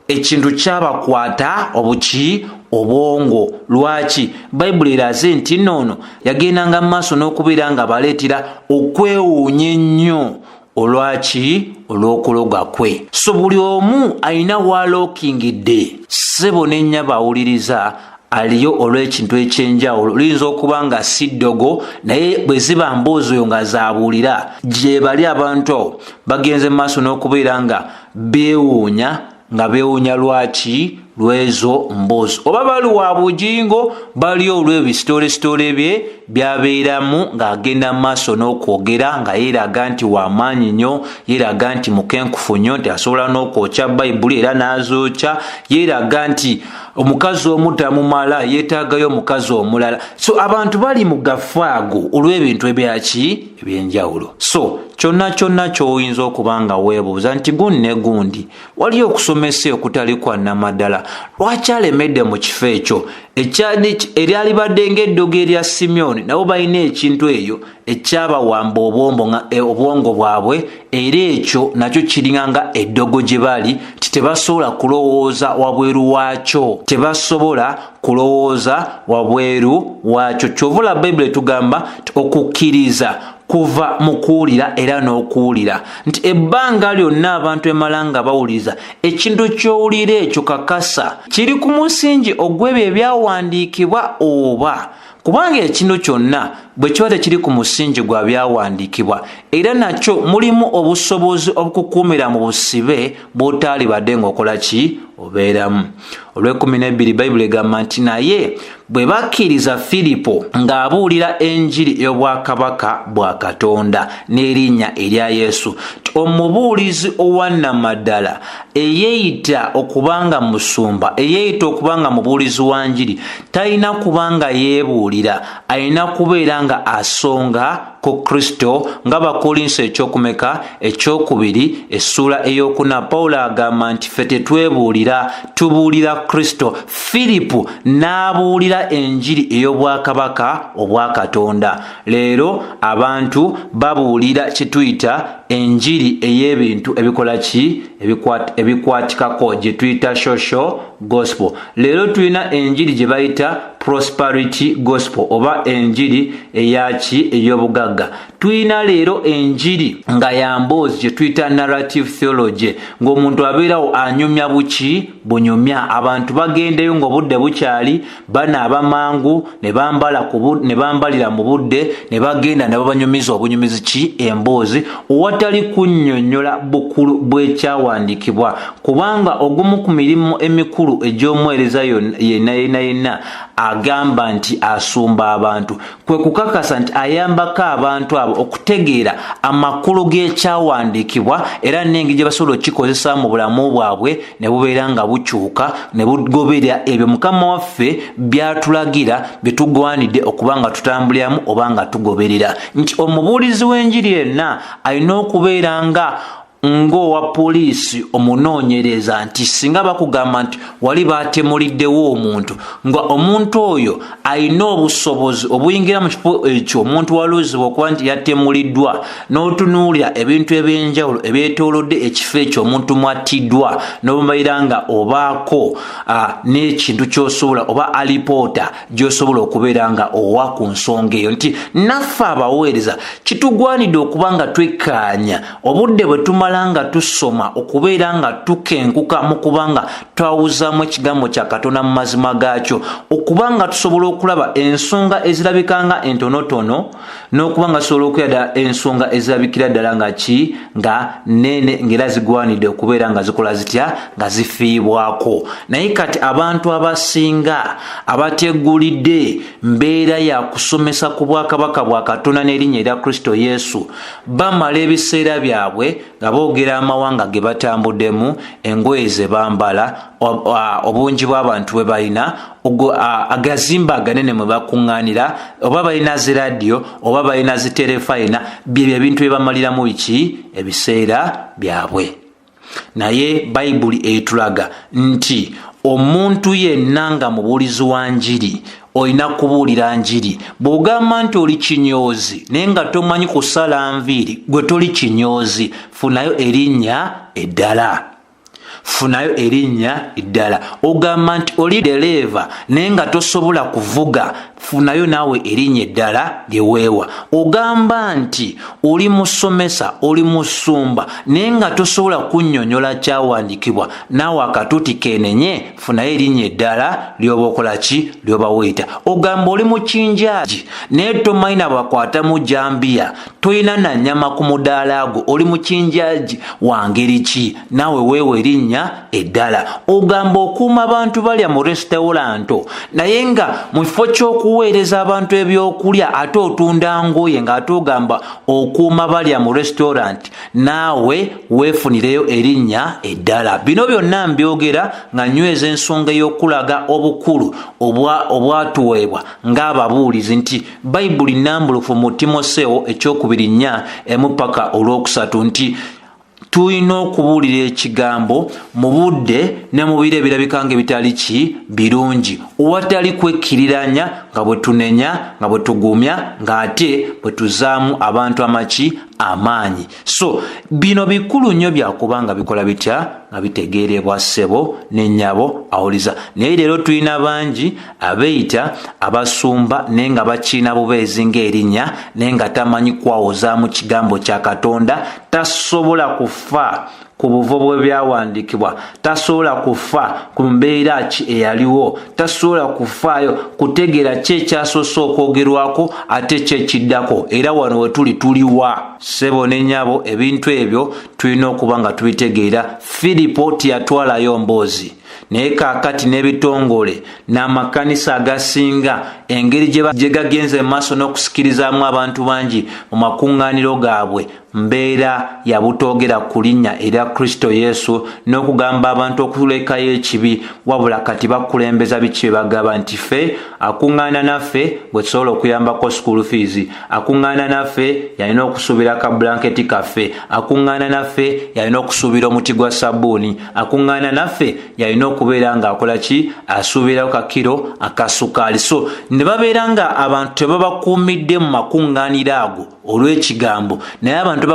Ekintu kyabakwata obuki? Obwongo. Lwaki? Bayibuli eraze nti noono yagendanga mu maaso n'okubeera nga baleetera okwewuunya ennyo. Olwaki? Olw'okuloga kwe. So buli omu alina walookingidde. Ssebo ne nnyabo awuliriza aliyo olw'ekintu ekyenjawulo. Luyinza okuba nga si ddogo, naye bwe ziba mboozi oyo nga zaabuulira, gye bali abantu awo bagenze mu maaso n'okubeera nga beewuunya, nga beewuunya lwaki? Lw'ezo mboozi. Oba bali wa bujingo, baliyo olw'ebisitoolesitoole bye byabeeramu ng'agenda mu maaso n'okwogera nga yeeraga nti wa maanyi nnyo, yeeraga nti mukenkufu nnyo, nti asobola n'okwokya Bayibuli era n'azookya, yeeraga nti omukazi omu tamumala, yeetaagayo omukazi omulala. So abantu bali mu gafaago olw'ebintu ebyaki? Ebyenjawulo. So kyonna ky'oyinza okuba nga weebuuza nti gundi ne gundi waliyo okusomesa okutali kwa namaddala, lwaki alemedde mu kifo ekyo? Eryali badde ng'eddogo erya Simyoni nabo balina ekintu eyo ekyabawamba obwongo bwabwe, era ekyo nakyo kiringa nga eddogo gye bali, tebasobola kulowooza wabweru waakyo, tebasobola kulowooza wabweru waakyo. Kyovula Bayibuli etugamba okukkiriza kuva mu kuwulira era n'okuwulira, nti ebbanga lyonna abantu emala nga bawuliriza ekintu ky'owulira ekyo kakasa kiri ku musingi ogw'ebyo ebyawandiikibwa, oba kubanga ekintu kyonna bwe kiba tekiri ku musingi gwa byawandiikibwa, era nakyo mulimu obusobozi obukukuumira mu busibe bw'otaalibadde ng'okola ki? Obeeramu. Olw'ekumi Bayibuli egamba nti naye bwe bakkiriza Filipo ng'abuulira enjiri y'obwakabaka bwa Katonda n'erinnya erya Yesu, omubuulizi owannamaddala eyeeyita okubanga musumba, eyeeyita okubanga mubuulizi wa njiri, talina kubanga yeebuulira, alina kubeera nga asonga ku Kristo, nga Bakolinso ekyokumeka 2 essuula ey'okuna. Pawulo agamba nti ffe tetwebuulira, tubuulira Kristo. Filipo n'abuulira enjiri ey'obwakabaka obwa Katonda. Leero abantu babuulira kye tuyita enjiri ey'ebintu ebikola ki? Ebikwatikako, gye tuyita social gospel. Leero tulina enjiri gye bayita prosperity gospel oba enjiri eyaki? Ey'obugagga. Tulina leero enjiri nga ya mboozi gye tuyita narrative theology, ng'omuntu abeerawo anyumya buki? Bunyumya. Abantu bagendeyo ng'obudde bukyali, banaaba mangu, ne bambalira mu budde, ne bagenda ne babanyumiza obunyumizi ki? Emboozi, owatali kunnyonnyola bukulu bw'ekyawandiikibwa, kubanga ogumu ku mirimu emikulu egy'omuweereza yenna agamba nti asumba abantu kwe kukakasa nti ayambako abantu abo okutegeera amakulu g'ekyawandiikibwa era n'engeri gye basobola okukikozesa mu bulamu bwabwe ne bubeera nga bukyuka ne bugoberera ebyo Mukama waffe byatulagira bye tugwanidde okuba nga tutambuliramu oba nga tugoberera. Nti omubuulizi w'enjiri yenna alina okubeera nga ng'owa poliisi omunoonyereza nti singa bakugamba nti wali baatemuliddewo omuntu nga omuntu oyo alina obusobozi obuyingira mu kifo ekyo omuntu waluuzibwa okuba nti yatemuliddwa n'otunuulira ebintu eby'enjawulo ebyetoolodde ekifo ekyo omuntu mwattiddwa n'obumalira nga obaako n'ekintu ky'osobola oba alipoota gy'osobola okubeera nga owa ku nsonga eyo nti naffe abaweereza kitugwanidde okuba nga twekkaanya obudde bwe tumala nga tusoma okubeera nga tukenkuka mu kuba nga twawuzaamu ekigambo kya Katonda mu mazima gaakyo okuba nga tusobola okulaba ensonga ezirabika nga entonotono n'okuba nga tusobola okulaba ensonga ezirabikira ddala nga ki nga nene ng'era zigwanidde okubeera nga zikola zitya nga zifiibwako. Naye kati abantu abasinga abateggulidde mbeera ya kusomesa ku bwakabaka bwa Katonda n'erinnya erya Kristo Yesu bamala ebiseera byabwe nga boogera amawanga ge batambuddemu, engoye ze bambala, obungi bw'abantu bwe balina, agazimba aganene mwe bakuŋŋaanira, oba balina zi radiyo oba balina zi terefayina, byebyo ebintu bye bamaliramu biki ebiseera byabwe. Naye Bayibuli etulaga nti omuntu yenna nga mubuulizi wa njiri olina kubuulira njiri. Bw'ogamba nti oli kinyoozi naye nga tomanyi kusala nviiri, gwe toli kinyoozi, funayo erinnya eddala. Funayo erinnya eddala. Ogamba nti oli dereeva naye nga tosobola kuvuga, funayo naawe erinnya eddala lye weewa. Ogamba nti oli musomesa, oli musumba naye nga tosobola kunnyonnyola kyawandiikibwa, naawe akatuuti keenenye, funayo erinnya eddala ly'oba okola ki, ly'oba weeta. Ogamba oli mukinjaaji naye tomanyi na bakwata mu jambiya, toyina na nnyama ku mudaala gwo, oli mukinjaaji wa ngeri ki, naawe weewa erinnya eddala. Ogamba okuuma abantu balya mu restauranto naye nga mu kifo ky'okuweereza abantu ebyokulya ate otunda ngoye ng'ate ogamba okuuma balya mu restaurant, naawe weefunireyo erinnya eddala. Bino byonna mbyogera nga nyweza ensonga y'okulaga obukulu obwatuweebwa ng'ababuulizi nti Bayibuli nnambulukufu mu Timoseewo ekyokubiri 4:1-3 nti tulina okubuulira ekigambo mu budde ne mu biro ebirabika ng'ebitali ki birungi, owatali kwekkiriranya, nga bwe tunenya, nga bwe tugumya, ng'ate bwe tuzaamu abantu amaki amaanyi. So bino bikulu nnyo byakuba nga bikola bitya nga bitegeerebwa ssebo n'ennyabo awuliza. Naye leero tulina bangi abeeyita abasumba naye nga bakiina bubeezi ng'erinnya naye nga tamanyi kwawuzaamu kigambo kya Katonda, tasobola kufa ku buvo bwe byawandiikibwa, tasobola kufa ku mbeera ki eyaliwo, tasobola kufaayo kutegeera ki ekyasoose okwogerwako ate ki ekiddako, era wano we tuli tuliwa. Ssebo ne nnyabo ebintu ebyo tulina okuba nga tubitegeera. Filipo teyatwalayo mboozi, naye kaakati n'ebitongole n'amakanisa agasinga engeri gye gagenze mu maaso n'okusikirizaamu abantu bangi mu makuŋŋaaniro gaabwe, mbeera ya butoogera ku linnya erya Kristo Yesu n'okugamba abantu okulekayo ekibi, wabula kati bakulembeza biki bye bagamba nti ffe akuŋŋaana naffe bwe tusobola okuyambako school fees, akuŋŋaana naffe yalina okusuubira ka blanketi kaffe, akuŋŋaana naffe yalina okusuubira omuti gwa sabbuuni, akuŋŋaana naffe yalina okubeera ng'akola ki, asuubirayo ka kiro akasukaali. So ne babeera nga abantu tebabakuumidde mu makuŋŋaaniro ago olw'ekigambo, naye abantu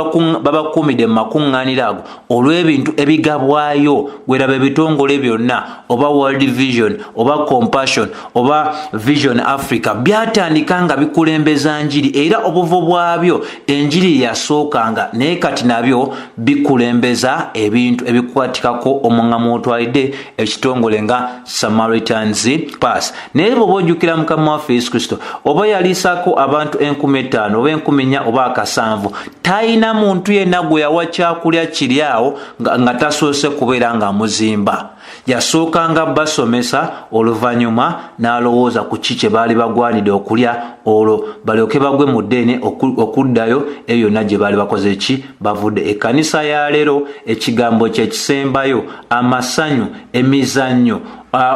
babakuumidde mu makuŋŋaaniro ago olw'ebintu ebigabwayo. Weraba ebitongole byonna, oba World Vision oba Compassion oba Vision Africa, byatandika nga bikulembeza njiri, era obuvo bwabyo enjiri yasookanga, naye kati nabyo bikulembeza ebintu ebikwatikako omuŋŋamu otwalidde ekitongole nga Samaritan's Pass. Naye bw'oba ojjukira Mukama waffe Yesu Kristo, oba yaliisako abantu 5,000 oba 4,000 oba 7, talina muntu yenna gwe yawa kyakulya kiri awo nga tasoose kubeera nga muzimba. yasookanga basomesa oluvannyuma n'alowooza ku ki kye baali bagwanidde okulya olwo balyoke bagwe mu ddeene okuddayo ebyo byonna gye baali bakoze ki bavudde. Ekkanisa ya leero ekigambo kye kisembayo amasanyu emizannyo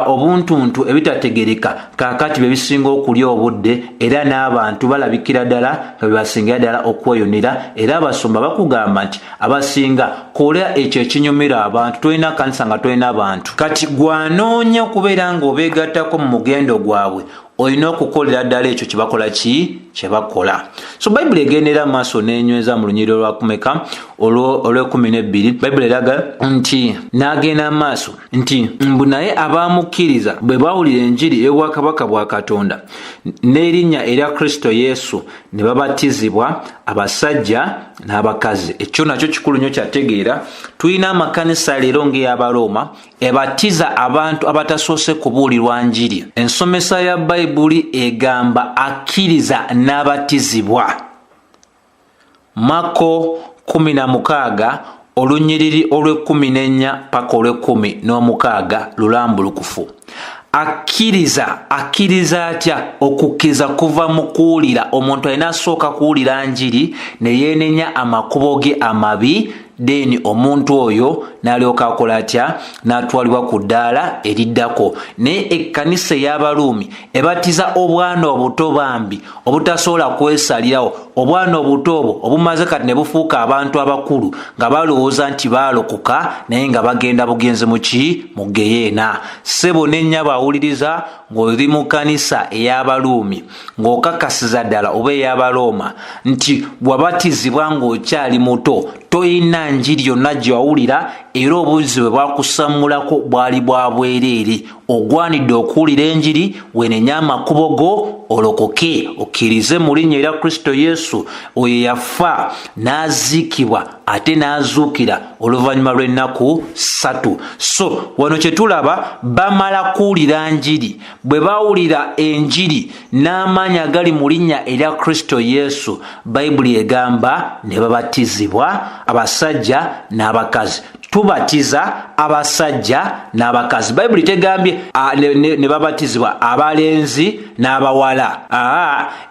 obuntuntu ebitategereka kaakati bye bisinga okulya obudde era n'abantu balabikira ddala nga bebasingira ddala okweyonera era abasumba bakugamba nti abasinga kola ekyo ekinyumira abantu tolina kanisa nga tolina abantu kati gwanoonya okubeera ng'obeegattako mu mugendo gwabwe olina okukolera ddala ekyo kyebakola kye bakola. So bayibuli egendera maaso n'enyweza mu lunyiriro lwa kumeka olw'ekumi bayibuli eraga nti n'agenda maaso nti mbu naye abaamukkiriza bwe baawulira enjiri y'obwakabaka bwa Katonda n'erinnya erya Kristo Yesu ne babatizibwa abasajja n'abakazi. Ekyo nakyo kikulu nnyo kyategeera. Tulina amakanisa leero ng'ey'Abaroma ebatiza abantu abatasoose kubuulirwa njiri. Ensomesa ya bayibuli egamba akkiriza n'abatizibwa. Mako 16 olunyiriri olw'14 paka olw'16 lulambulukufu. Akkiriza atya? Okukkiriza kuva mu kuwulira. Omuntu alina asooka kuwulira njiri ne yeenenya amakubo ge amabi then omuntu oyo n'alyoka akola atya? N'atwalibwa ku ddaala eriddako. Naye ekkanisa ey'Abaruumi ebatiza obwana obuto bambi obutasobola kwesalirawo. Obwana obuto obwo obumaze kati ne bufuuka abantu abakulu nga balowooza nti baalokoka naye nga bagenda bugenzi mu geyeena. Ssebo ne nnyabo awuliriza ng'oli mu kkanisa ey'Abaruumi ng'okakasiza ddala oba ey'Abaroma nti bwabatizibwa ng'okyali muto toyina njiri yonna gye wawulira era obuzi bwe bwakusammulako bwali bwa bwereere. Ogwanidde okuwulira enjiri wenenya amakubo go olokoke okkirize mu linnya erya Kristo Yesu oyo yafa n'aziikibwa ate n'azuukira oluvannyuma lw'ennaku 3. So wano kye tulaba bamala kuwulira njiri. Bwe bawulira enjiri n'amaanyi agali mu linnya erya Kristo Yesu bayibuli egamba ne babatizibwa abasajja n'abakazi. Tubatiza abasajja n'abakazi. Bayibuli tegambye ne babatizibwa abalenzi n'abawala.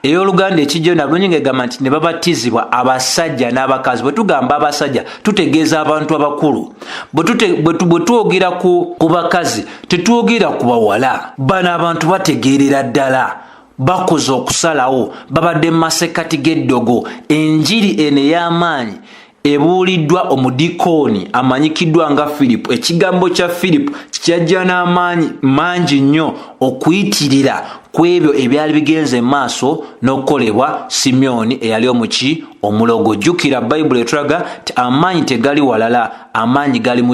Ey'Oluganda ekijjo nabulungi ng'egamba nti ne babatizibwa abasajja n'abakazi. Bwe tugamba abasajja tutegeeza abantu abakulu. Bwe twogera ku bakazi tetwogera ku bawala. Bano abantu bategeerera ddala. Bakoze okusalawo babadde mu masekkati g'eddogo. Enjiri eno ey'amaanyi ebuuliddwa omudikooni amanyikiddwa nga Filipo. Ekigambo kya Filipo kyajja n'amaanyi mangi nnyo okuyitirira ku ebyo ebyali bigenze maaso n'okukolebwa Simyoni eyali omulogo. Jjukira bayibuli etulaga ti amaanyi tegali walala, amaanyi gali mu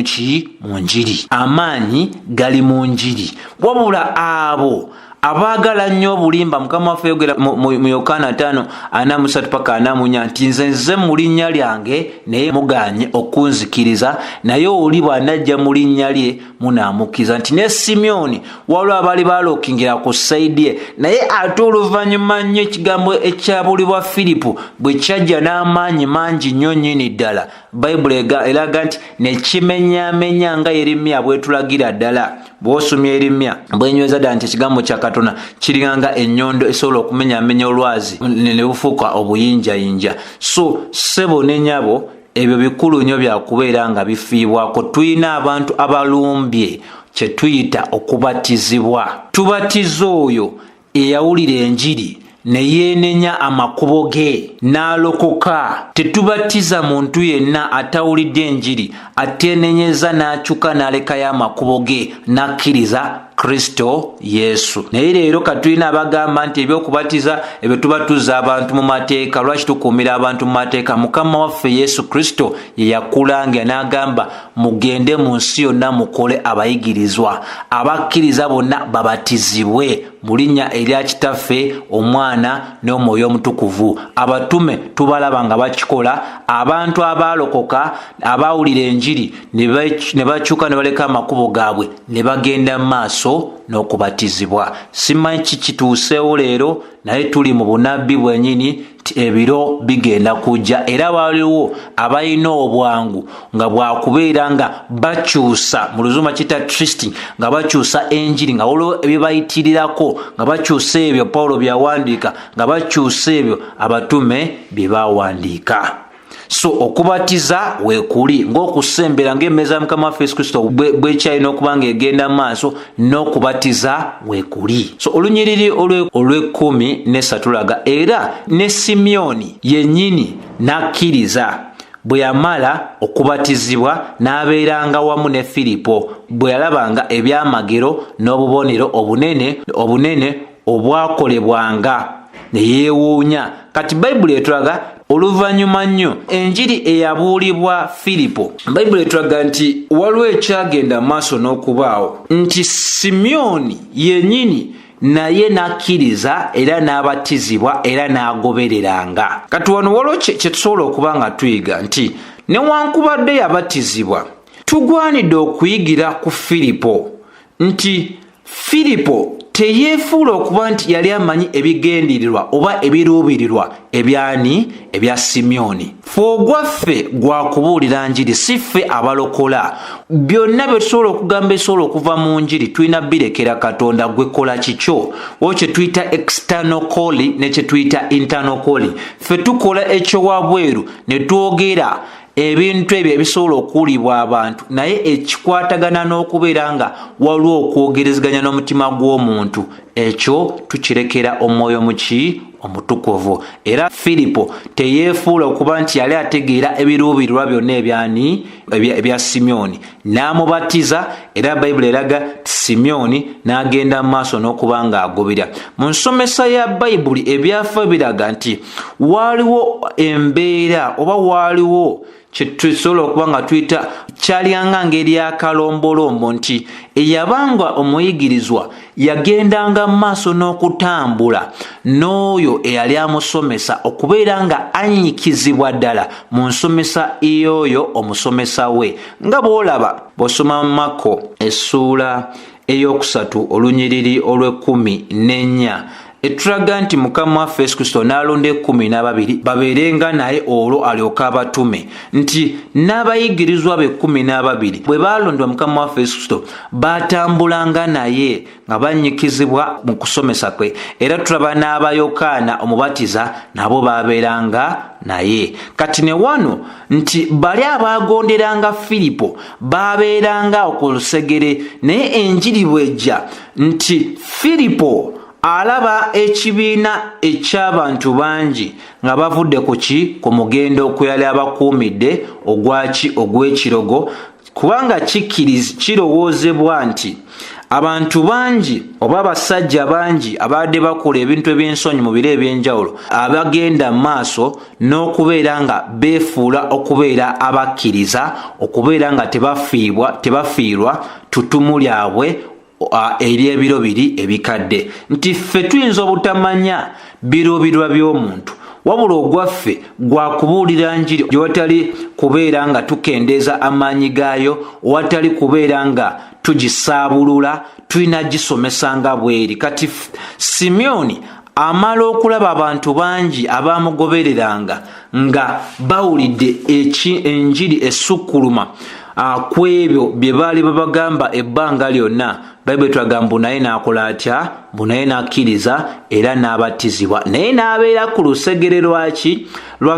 njiri. Amaanyi gali mu njiri. Wabula abo abaagala nnyo obulimba, Mukama waffe yogera mu Yokaana 5:43 paka 44 nti nze mu linnya lyange naye muganye okunzikiriza, naye oli bw'anajja mu linnya lye munaamukkiriza. Nti ne Simyoni waliwo abaali baalookingira ku sayidi ye, naye ate oluvannyuma nnyo ekigambo ekyabulibwa Filipo bwe kyajja n'amaanyi mangi nnyo nnyini ddala, bayibuli eraga nti ne kimenyaamenya nga Yeremiya bw'etulagira ddala. Bw'osomya Yeremiya bw'enyweza ddala nti ekigambo kya Katonda kiringanga ennyondo esobola okumenyaamenya olwazi ne bufuuka obuyinjayinja. So ssebo ne nnyabo ebyo bikulu nnyo byakubeera nga bifiibwako. Tulina abantu abalumbye kye tuyita okubatizibwa. Tubatiza oyo eyawulira enjiri ne yeenenya amakubo ge n'alokoka. Tetubatiza muntu yenna atawulidde enjiri ateenenyeza n'akyuka n'alekayo amakubo ge n'akkiriza Kristo Yesu. Naye leero katulina abagamba nti ebyokubatiza ebyo tuba tuzza abantu mu mateeka. Lwaki tukuumira abantu mu mateeka? Mukama waffe Yesu Kristo ye yakulangira n'agamba mugende mu nsi yonna mukole abayigirizwa. Abakkiriza bonna babatizibwe mu linnya erya Kitaffe, Omwana n'Omwoyo Omutukuvu. Abatume tubalaba nga bakikola. Abantu abaalokoka abaawulira enjiri ne bakyuka ne baleka amakubo gaabwe ne bagenda mu maaso n'okubatizibwa. Simanyi kituuseewo leero, naye tuli mu bunabbi bwennyini ebiro bigenda kujja era waliwo abalina obwangu nga bwakubeera nga bakyusa mu luzuma kita twisting nga bakyusa enjiri nga waliwo ebibayitirirako nga bakyusa ebyo Pawulo byawandiika nga bakyusa ebyo abatume bye bawandiika. So okubatiza weekuli ng'okusembera ng'emmeeza ya Mukama waffe Yesu Kristo bwekyalina okuba ng'egenda mu maaso n'okubatiza weekuli. So olunyiriri olw'ekumi tulaga era ne Simyoni yennyini n'akkiriza bwe yamala okubatizibwa n'abeeranga wamu ne Filipo bwe yalabanga ebyamagero n'obubonero obunene obwakolebwanga ne yeewuunya. Kati Bayibuli etulaga oluvannyuma nnyo enjiri eyabuulibwa Filipo, Bayibuli etulaga nti waliwo ekyagenda maaso n'okubaawo nti Simyoni yennyini naye n'akkiriza era n'abatizibwa era n'agobereranga. Kati wano waliwo kye tusobola okuba nga tuyiga nti newankubadde yabatizibwa tugwanidde okuyigira ku Filipo nti Filipo teyeefuula okuba nti yali amanyi ebigendeererwa oba ebiruubirirwa ebya Simyoni. Ffe ogwaffe gwa kubuulira njiri, si ffe abalokola. Byonna bye tusobola okugamba esobola okuva mu njiri tulina birekera Katonda gwe kola kikyo. Wo kye tuyita external calling ne kye tuyita internal calling. Ffe tukola ekyo wabweru ne twogera ebintu ebyo ebisobola okuwulibwa abantu naye ekikwatagana n'okubeera nga waliwo okwogerezeganya n'omutima gw'omuntu ekyo tukirekera omwoyo muki omutukuvu. Era Filipo teyeefuula okuba nti yali ategeera ebiruubirirwa byonna ebya Simyoni n'amubatiza era Bayibuli eraga Simyoni n'agenda mu maaso n'okuba ng'agoberera. Mu nsomesa ya Bayibuli ebyafa biraga nti waliwo embeera oba waliwo kye tusobola okuba nga tuyita kyalyanga ngeri y'akalombolombo nti eyabanga omuyigirizwa yagendanga mu maaso n'okutambula n'oyo eyali amusomesa okubeera nga annyikizibwa ddala mu nsomesa y'oyo omusomesa we. Nga bw'olaba bw'osoma mu Makko essuula eyokusatu olunyiriri olw'14 etulaga nti Mukama waffe Yesu Kristo n'alonda 12 babeerenga naye olwo alyoka abatume nti n'abayigirizwa be 12 bwe baalondwa Mukama waffe Yesu Kristo baatambulanga naye nga bannyikizibwa mu kusomesa kwe era tulaba n'Abayokaana omubatiza nabo baabeeranga naye. Kati ne wano nti bali abaagonderanga Filipo baabeeranga ku lusegere naye enjiri bwejja nti Filipo alaba ekibiina eky'abantu bangi nga bavudde ku mugendo okuyali abakuumidde ogw'ekirogo kubanga kirowoozebwa nti abantu bangi oba abasajja bangi abadde bakola ebintu eby'ensonyi mu biro eby'enjawulo abagenda mu maaso n'okubeera nga beefuula okubeera abakkiriza okubeera nga tebafiirwa ttutumu lyabwe ery'ebiro biri ebikadde nti ffe tuyinza obutamanya biruubirwa by'omuntu wabula ogwaffe gwa kubuulira njiri gyewatali kubeera nga tukendeeza amaanyi gaayo watali kubeera nga tugisaabulula tulina gisomesanga bweri. Kati Simyoni amala okulaba abantu bangi abaamugobereranga nga bawulidde enjiri esukkuluma ku ebyo bye baali babagamba ebbanga lyonna, Bayibuli etulaga mbu naye n'akola atya? Mbu naye n'akkiriza era n'abatizibwa naye n'abeera ku lusegere lwa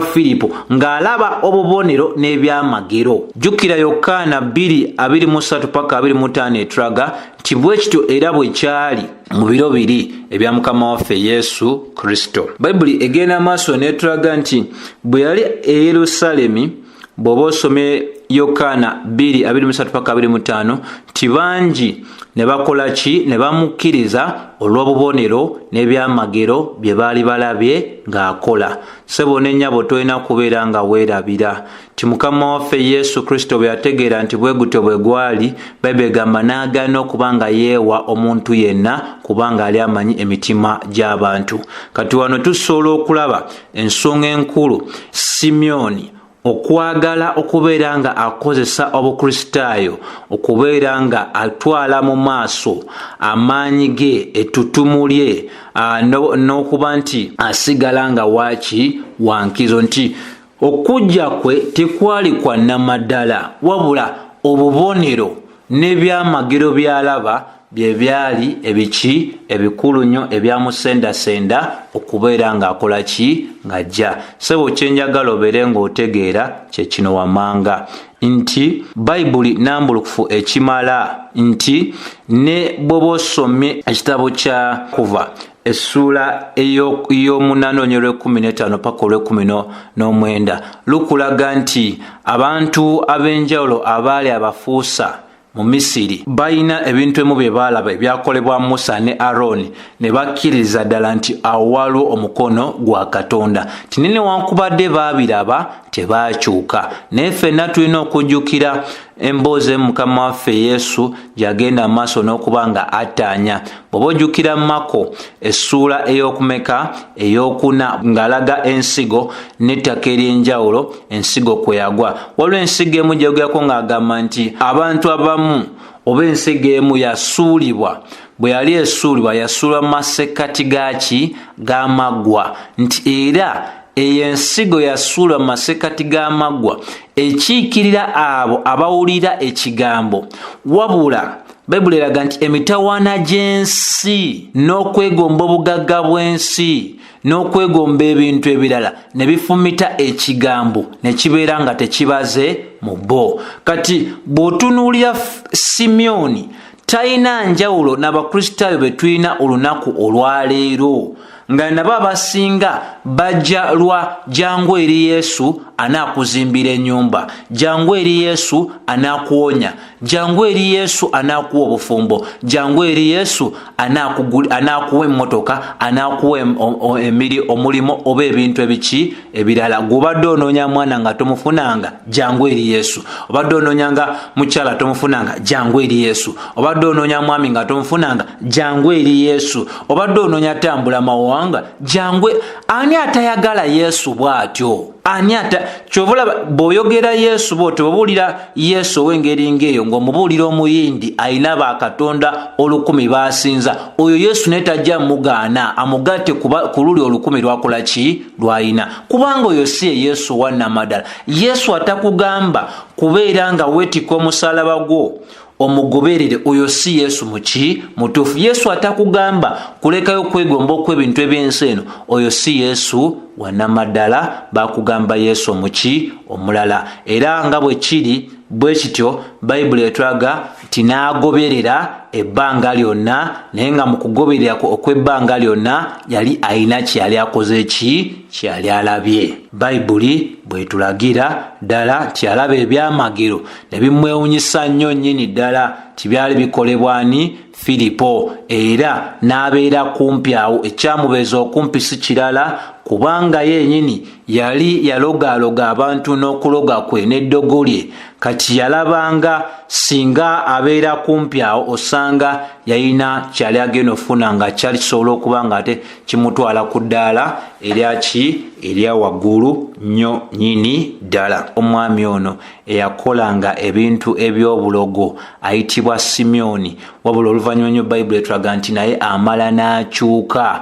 Filipo ng'alaba obubonero n'ebyamagero. Jjukira Yokaana 2:23-25 etulaga nti bwe kityo era bwe kyali mu biro biri ebya Mukama waffe Yesu Kristo. Bayibuli egenda maaso n'etulaga nti bwe yali e Yerusaalemi bw'oba osomye Yokaana 2:23-25 nti bangi ne bakola ki? Ne bamukkiriza olw'obubonero n'ebyamagero bye baali balabye ng'akola. Ssebo ne nnyabo tolina kubeera nga weerabira ti Mukama waffe Yesu Kristo bwe yategeera nti bwe gutyo bwe gwali Bayibuli egamba n'agaana okuba nga yeewa omuntu yenna kubanga ali amanyi emitima gy'abantu. Kati wano tusobola okulaba ensonga enkulu Simyoni okwagala okubeera nga akozesa obukristaayo okubeera nga atwala mu maaso amaanyi ge ettutumu lye n'okuba nti asigala nga wankizo nti okujja kwe tekwali kwa nnamaddala wabula obubonero n'ebyamagero by'alaba bye byali ebikulu nnyo ebyamusendasenda okubeera ng'akola ng'ajja. Ssebo kyenjagala obeere ng'otegeera kye kino wammanga nti bayibuli nnambulukufu ekimala nti ne bw'oba osomye ekitabo kya Kuva essula ey'omunaana olw'ekumi paka olw'ekumi lukulaga nti abantu ab'enjawulo abaali abafuusa mu Misiri balina ebintu ebimu bye baalaba ebyakolebwa Musa ne Aaron ne bakkiriza ddala nti awo waliwo omukono gwa Katonda. Tine newankubadde baabiraba tebaakyuka, naye ffenna tulina okujjukira emboozi Mukama waffe Yesu gy'agenda mu maaso n'okuba nga attaanya. Bw'oba ojjukira Mako essuula ey'okuna ng'alaga ensigo n'ettaka ery'enjawulo ensigo kwe yagwa. Waliwo ensigo emu gy'ogerako ng'agamba nti abantu abamu oba ensigo emu yasuulibwa, bwe yali esuulibwa yasuulwa mu masekkati g'amaggwa, nti era eyo ensigo yasuulwa mu masekkati g'amaggwa ekiikirira abo abawulira ekigambo, wabula Bayibuli eraga nti emitawaana gy'ensi n'okwegomba obugagga bw'ensi n'okwegomba ebintu ebirala ne bifumita ekigambo ne kibeera nga tekibaze mu bo. Kati bw'otunuulira Simyoni talina njawulo n'abakristaayo be tulina olunaku olwaleero, nga nabo abasinga bajja lwa jangu eri Yesu anaakuzimbira ennyumba, jangu eri Yesu anaakuwonya, jangu eri Yesu anaakuwa obufumbo, jangu eri Yesu anaakuwa emmotoka, anaakuwa omulimu oba ebintu ebirala. G'obadde onoonya mwana nga tomufunanga, jangu eri Yesu. Obadde onoonyanga mukyala tomufunanga, jangu eri Yesu. Obadde onoonya mwami nga tomufunanga, jangu eri Yesu. Obadde onoonya tambula mawanga, jangu. Ani atayagala Yesu bw'atyo? Ani kyovula bw'oyogera Yesu bw'otyo bw'obuulira Yesu ow'engeri ng'eyo ng'omubuulira omuyindi ayina bakatonda 1000 baasinza, oyo Yesu ne tajja mugaana amugatte ku luli 1000 lwakola lwayina, kubanga oyo si ye Yesu wa nnamaddala. Yesu atakugamba kubeera nga weetika omusalaba gwo omugoberere, oyo si Yesu mutuufu. Yesu atakugamba kulekayo okwegomba okw'ebintu eby'ensi eno, oyo si Yesu wa nnamaddala. Bakugamba Yesu omulala. Era nga bwe kiri bwe kityo Bayibuli etulaga nti n'agoberera ebbanga lyonna, naye nga mu kugoberera okw'ebbanga lyonna yali ayina kyeyali akoze kyeyali alabye. Bayibuli bwetulagira ddala nti alaba ebyamagero ne bimwewunyisa nnyo nnyini ddala tibyali bikolebwa ani Filipo, era n'abeera kumpi awo. Ekyamubeeza okumpi si kirala kubanga yennyini yali yalogaloga abantu n'okuloga kwe n'eddogo lye. Kati yalabanga singa abeera kumpi awo osanga yalina kyali agenda okufuna nga kyalisobola okuba nga ate kimutwala ku ddaala erya waggulu nnyo nnyini ddala. Omwami ono eyakolanga ebintu eby'obulogo ayitibwa Simyoni, wabula oluvannyuma nnyo Bayibuli etulaga nti naye amala n'akyuka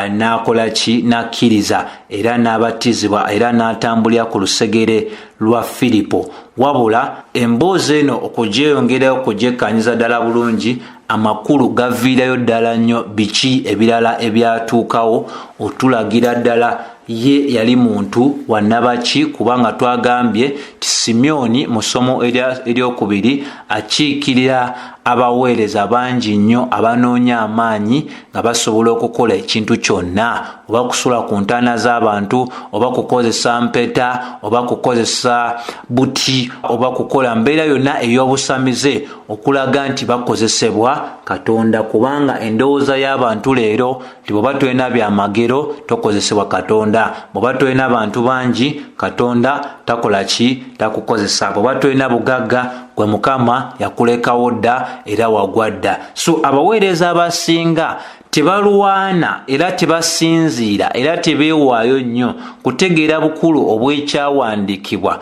n'akola n'akkiriza era n'abatizibwa era n'atambulira ku lusegere lwa Filipo. Wabula emboozi eno okugyeyongerayo okugyekkanyiza ddala bulungi, amakulu gaviirayo ddala nnyo biki ebirala ebyatuukawo. Otulagira ddala ye yali muntu wannabaki, kubanga twagambye ti Simyoni mu ssomo eryokubiri akiikirira abaweereza bangi nnyo abanoonya amaanyi nga basobola okukola ekintu kyonna, oba kusula ku ntaana z'abantu, oba kukozesa mpeta, oba kukozesa buti, oba kukola mbeera yonna ey'obusamize okulaga nti bakozesebwa Katonda. Kubanga endowooza y'abantu leero nti bw'oba tolina byamagero tokozesebwa Katonda, bw'oba tolina bantu bangi Katonda takola takukozesa, bw'oba tolina bugagga gwe Mukama yakulekawo dda era wagwa dda. So abaweereza abasinga tebalwana era tebasinziira era tebeewaayo nnyo kutegeera bukulu obw'ekyawandiikibwa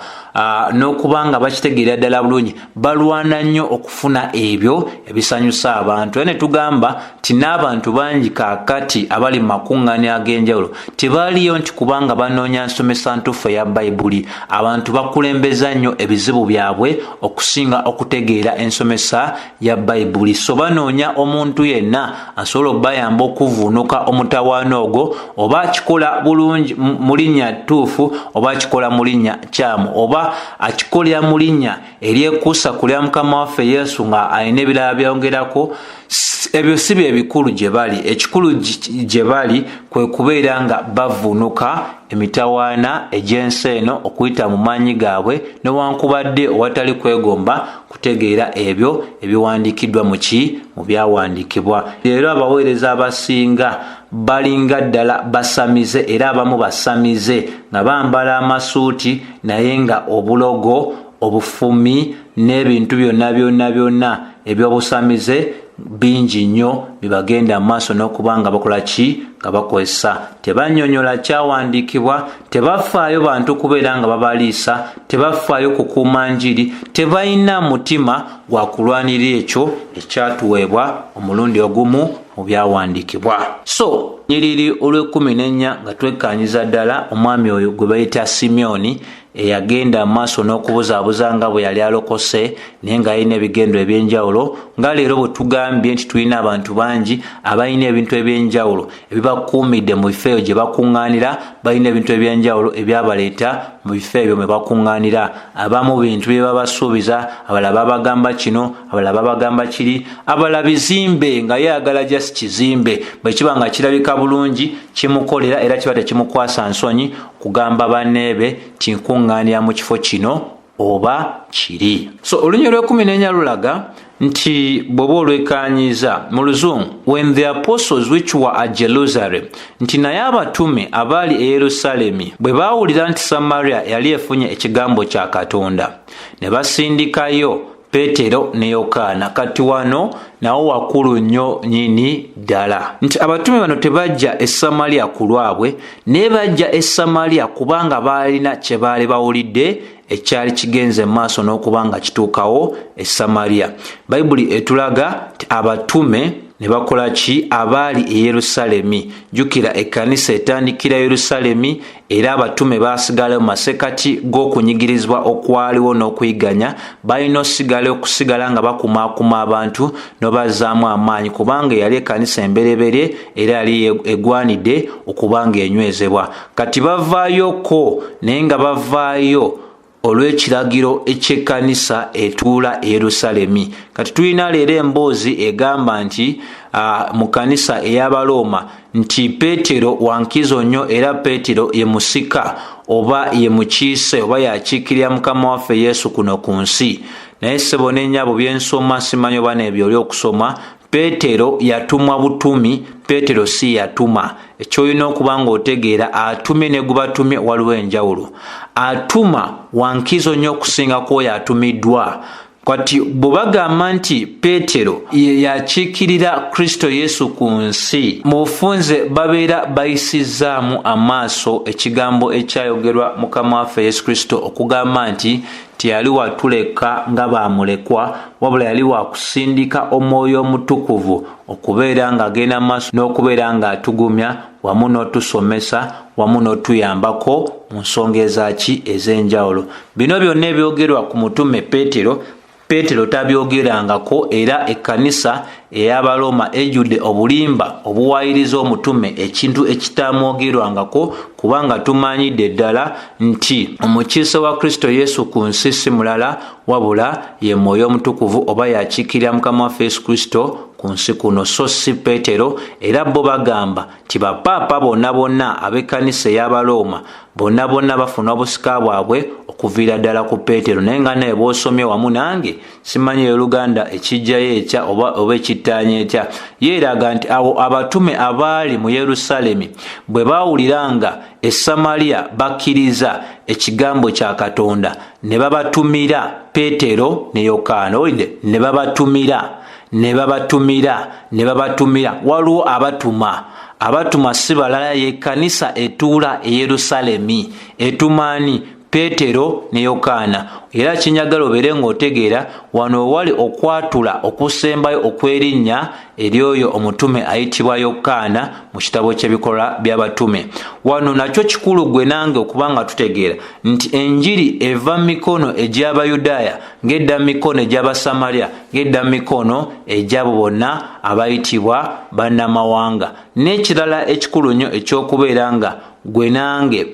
n'okubanga bakitegeera ddala bulungi, balwana nnyo okufuna ebyo ebisanyusa abantu. Era ne tugamba ti n'abantu bangi kaakati abali mu makuŋŋaaniro ag'enjawulo tebaaliyo nti kubanga banoonya nsomesa ntuufu eya Bayibuli. Abantu bakulembeza nnyo ebizibu byabwe okusinga okutegeera ensomesa ya Bayibuli. So banoonya omuntu yenna asobola okubayamba okuvuunuka omutawaana ogwo, oba akikola bulungi mu linnya ttuufu oba akikola mu linnya kyamu, oba akikolera mu linnya eryekuusa ku lya Mukama waffe Yesu nga alina ebirala byongerako. Ebyo si bye bikulu gye bali. Ekikulu gye bali kwe kubeera nga bavuunuka emitawaana egy'ensi eno okuyita mu maanyi gaabwe, newankubadde owatali kwegomba kutegeera ebyo ebiwandiikiddwa mu byawandiikibwa. Leero abaweereza abasinga balinga ddala basamize, era abamu basamize nga bambala amasuuti naye nga obulogo, obufumi n'ebintu byonna eby'obusamize bingi nnyo bibagenda mu maaso n'okuba nga bakola ki? Nga bakozesa. Tebannyonnyola kyawandiikibwa, tebafaayo bantu kubeera nga babaliisa, tebafaayo kukuuma njiri, tebalina mutima gwa kulwanirira ekyo ekyatuweebwa omulundi ogumu mu byawandiikibwa. So nnyiriri olw'14 nga twekkaanyiza ddala omwami oyo gwe bayita Simyoni eyagenda mu maaso n'okubuzaabuza nga bwe yali alokose naye ng'alina ebigendo eby'enjawulo. Nga leero bwe tugambye nti tulina abantu bangi abalina ebintu eby'enjawulo ebibakuumidde mu bifo ebyo gye bakuŋŋaanira, balina ebintu eby'enjawulo ebyabaleeta mu bifo ebyo mwe bakuŋŋaanira. Abamu bintu bye babasuubiza, abalala babagamba kino, abalala babagamba kiri, abalala bizimbe nga yeeyagala just kizimbe, bwe kiba nga kirabika bulungi kimukolera era kiba tekimukwasa nsonyi kugamba banneebe tinkuŋŋaanira mu kifo kino oba kiri. So olunyi lw'14 lulaga nti bw'oba olwekaanyiza mu Luzungu, when the apostles which were at Jerusalem, nti naye abatume abaali e Yerusalemi bwe baawulira nti Samariya yali efunye ekigambo kya Katonda, ne basindikayo Peetero ne Yokaana. Kati wano nawo wakulu nnyo nnyini ddala nti abatume bano tebajja e Samaliya ku lwabwe, naye bajja e Samaliya kubanga baalina kye baali bawulidde ekyali kigenze mu maaso n'okuba nga kituukawo e Samaliya. Bayibuli etulaga nti abatume ne bakola ki? Abaali e Yerusalemi. Jjukira ekkanisa etandikira Yerusalemi era abatume baasigala mu masekati g'okunyigirizibwa okwaliwo n'okuyiganya. Balina okusigala nga bakumaakuma abantu n'obazzaamu amaanyi kubanga yali ekkanisa embereberye era yali egwanidde okuba nga enywezebwa. Kati bavaayoko naye nga bavaayo olw'ekiragiro eky'ekkanisa etuula e Yerusalemi. Kati tulina leero emboozi egamba nti mu kkanisa ey'Abalooma nti Peetero wankizo nnyo era Peetero ye musika oba ye mukiise oba yakiikirira Mukama waffe Yesu kuno ku nsi. Naye ssebo n'ennyabo byensoma simanyi oba n'ebyo oli okusoma, Peetero yatumwa butumi, Peetero si yatuma. Ekyolina okuba ng'otegeera atumye ne gubatumye waliwo enjawulo. Atuma wankizo nnyo okusingako oyo atumiddwa. Kati bwe bagamba nti Peetero yakiikirira Kristo Yesu ku nsi, mu bufunze babeera bayisizzaamu amaaso ekigambo ekyayogerwa Mukama waffe Yesu Kristo okugamba nti tiyali watuleka nga baamulekwa, wabula yali wakusindika Omwoyo Omutukuvu okubeera ng'agenda maaso n'okubeera ng'atugumya wamu n'otusomesa wamu n'otuyambako mu nsonga ezaki ez'enjawulo. Bino byonna ebyogerwa ku mutume Peetero tabyogerangako, era ekkanisa ey'Abalooma ejjudde obulimba obuwaayiriza omutume ekintu ekitamwogerwangako kubanga tumanyidde ddala nti omukiise wa Kristo Yesu ku nsi si mulala wabula ye Mwoyo Omutukuvu oba yakiikirira Mukama waffe Yesu Kristo ku nsi kuno, so si Peetero. Era bo bagamba nti bapaapa bonna ab'ekkanisa ey'Abalooma bonna bafuna obusika bwabwe okuviira ddala ku Peetero. Naye nga naye bw'osomye wamu nange simanyi Oluganda ekijjayo ekya oba ekittaanya etya, yeeraga nti awo abatume abaali mu Yerusalemi bwe baawulira nga Samaliya bakkiriza ekigambo kya Katonda ne babatumira Peetero ne Yokaana. Olidde, ne babatumira. Waliwo abatuma si balala, ye kanisa etuula e Yerusalemi, etumaani Peetero ne Yokaana. Era kinyagala obeere ng'otegeera wano wali okwatula okusembayo okwerinnya eryoyo omutume ayitibwa Yokaana mu kitabo ky'Ebikolwa by'Abatume. Wano nakyo kikulu gwe nange okuba nga tutegeera nti enjiri eva mu mikono egy'Abayudaaya ng'edda mu mikono egy'Abasamaliya ng'edda mu mikono egy'abo bonna abayitibwa bannamawanga. N'ekirala ekikulu nnyo eky'okubeera nga gwe nange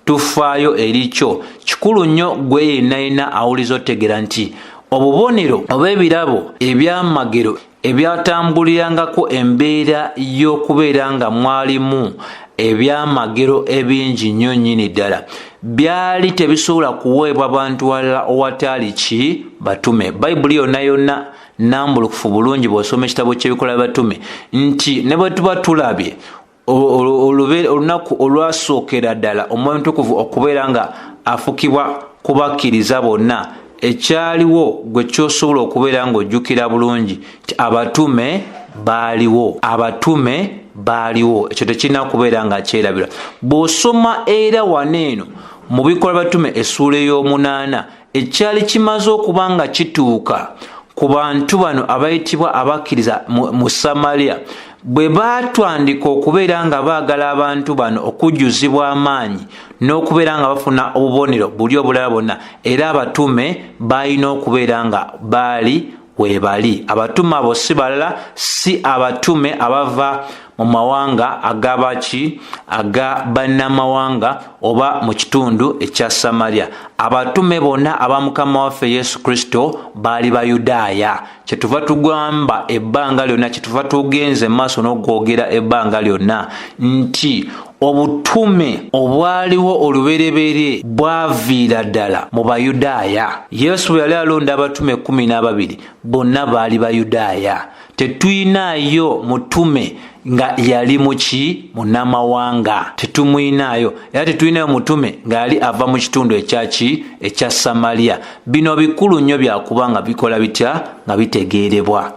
tufaayo eri kyo, kikulu nnyo gwe yenna awuliza otegeera nti obubonero oba ebirabo ebyamagero ebyatambulirangako embeera y'okubeera nga mwalimu ebyamagero ebingi nnyo nnyini ddala byali tebisobola kuweebwa bantu walala owataali ki batume. Bayibuli yonna nambulukufu bulungi bw'osoma ekitabo ky'Ebikolwa by'Abatume nti ne bwe tuba tulabye olunaku olwasookera ddala Omwoyo Omutukuvu okubeera nga afukibwa kubakkiriza bonna, ekyaliwo gwe kyosobola okubeera ng'ojjukira bulungi nti abatume baaliwo. Ekyo tekirina kubeera nga kyerabirwa. Bw'osoma era waneeno mu Bikolwa by'Abatume essuula ey'omunaana, ekyali kimaze okuba nga kituuka ku bantu bano abayitibwa abakkiriza mu Samaliya, bwe baatandika okubeera nga baagala abantu bano okujjuzibwa amaanyi n'okubeera nga bafuna obubonero buli obulala bonna, era abatume balina okubeera nga baali weebali. Abatume abo si balala, si abatume abava mu mawanga aga bannamawanga oba mu kitundu ekya Samaliya. Abatume bonna aba Mukama waffe Yesu Kristo baali Bayudaaya. Kyetuva tugamba ebbanga lyonna, kyetuva tugenze maaso n'okwogera ebbanga lyonna nti obutume obwaliwo olubereberye bwaviira ddala mu Bayudaaya. Yesu bwe yali alonda abatume 12 bonna baali Bayudaaya. Tetuyinaayo mutume nga yali munnamawanga, tetumuyinaayo. Era tetuyinayo mutume nga yali ava mu kitundu ekya Samaliya. Bino bikulu nnyo byakuba nga bikola bitya nga bitegeerebwa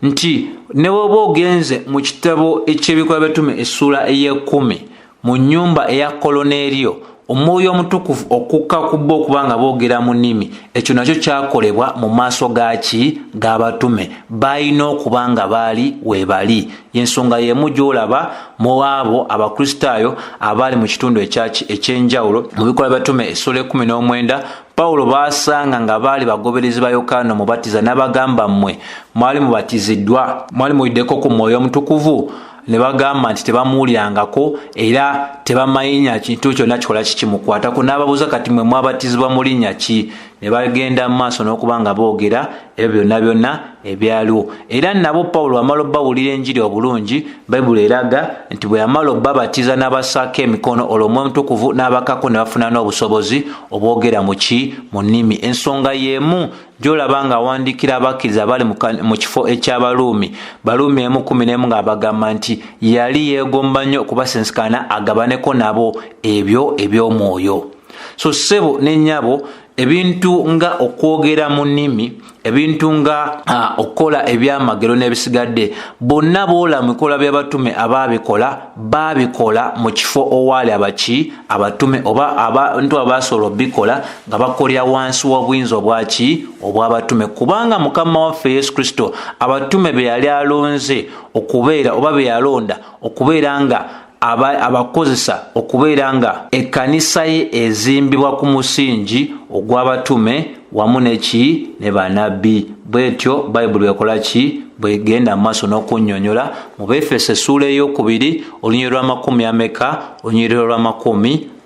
nti ne bw'oba ogenze mu kitabo eky'Ebikolwa by'Abatume essuula ey'e10 mu nnyumba eya Koloneriyo, Omwoyo Omutukuvu okukka ku bo okuba nga boogera mu nnimi, ekyo nakyo kyakolebwa mu maaso g'abatume. Balina okuba nga baali weebali. Y'ensonga y'emu gy'olaba mu abo Abakristaayo abaali mu kitundu eky'enjawulo mu Bikolwa by'Abatume essuula 19 Pawulo baasanga nga baali bagoberezi ba Yokaana Omubatiza n'abagamba, mmwe mwali mubatiziddwa, mwali muyiddeko ku Mwoyo Omutukuvu? Ne bagamba nti tebamuwulirangako era tebamanyinya kintu kyonna kikola kikimukwatako. N'ababuuza, kati mwe mwabatizibwa mu linnya ki? Ne bagenda mu maaso n'okuba nga boogera ebyo byonna ebyaliwo. Era nabo Pawulo amala obbawulira enjiri obulungi, Bayibuli eraga nti bwe yamala obbabatiza n'abasaako emikono, olwo Omwoyo Omutukuvu n'abakako ne bafuna n'obusobozi obwogera mu nnimi. Ensonga y'emu gy'olaba nga awandiikira abakkiriza abali mu kifo eky'Abaruumi, Baruumi 1:11 ng'abagamba nti yali yeegomba nnyo okubasensikana agabaneko nabo ebyo eby'omwoyo. So ssebo n'ennyabo, ebintu nga okwogera mu nnimi, ebintu nga okukola ebyamagero n'ebisigadde, bonna boola mu Bikolwa by'Abatume baabikola mu kifo owaali abatume oba abantu abasobola obikola nga bakolera wansi w'obuyinza obw'abatume. Kubanga Mukama waffe Yesu Kristo abatume be yali alonze okubeera oba be yalonda okubeera nga abakozesa okubeera nga ekkanisa ye ezimbibwa ku musingi ogw'abatume wamu ne bannabbi. Bwetyo Bayibuli ekola bwegenda mu maaso n'okunnyonnyola mu Befeso essuula ey'okubiri olunyiriri lwa 10 olunyiriri lwa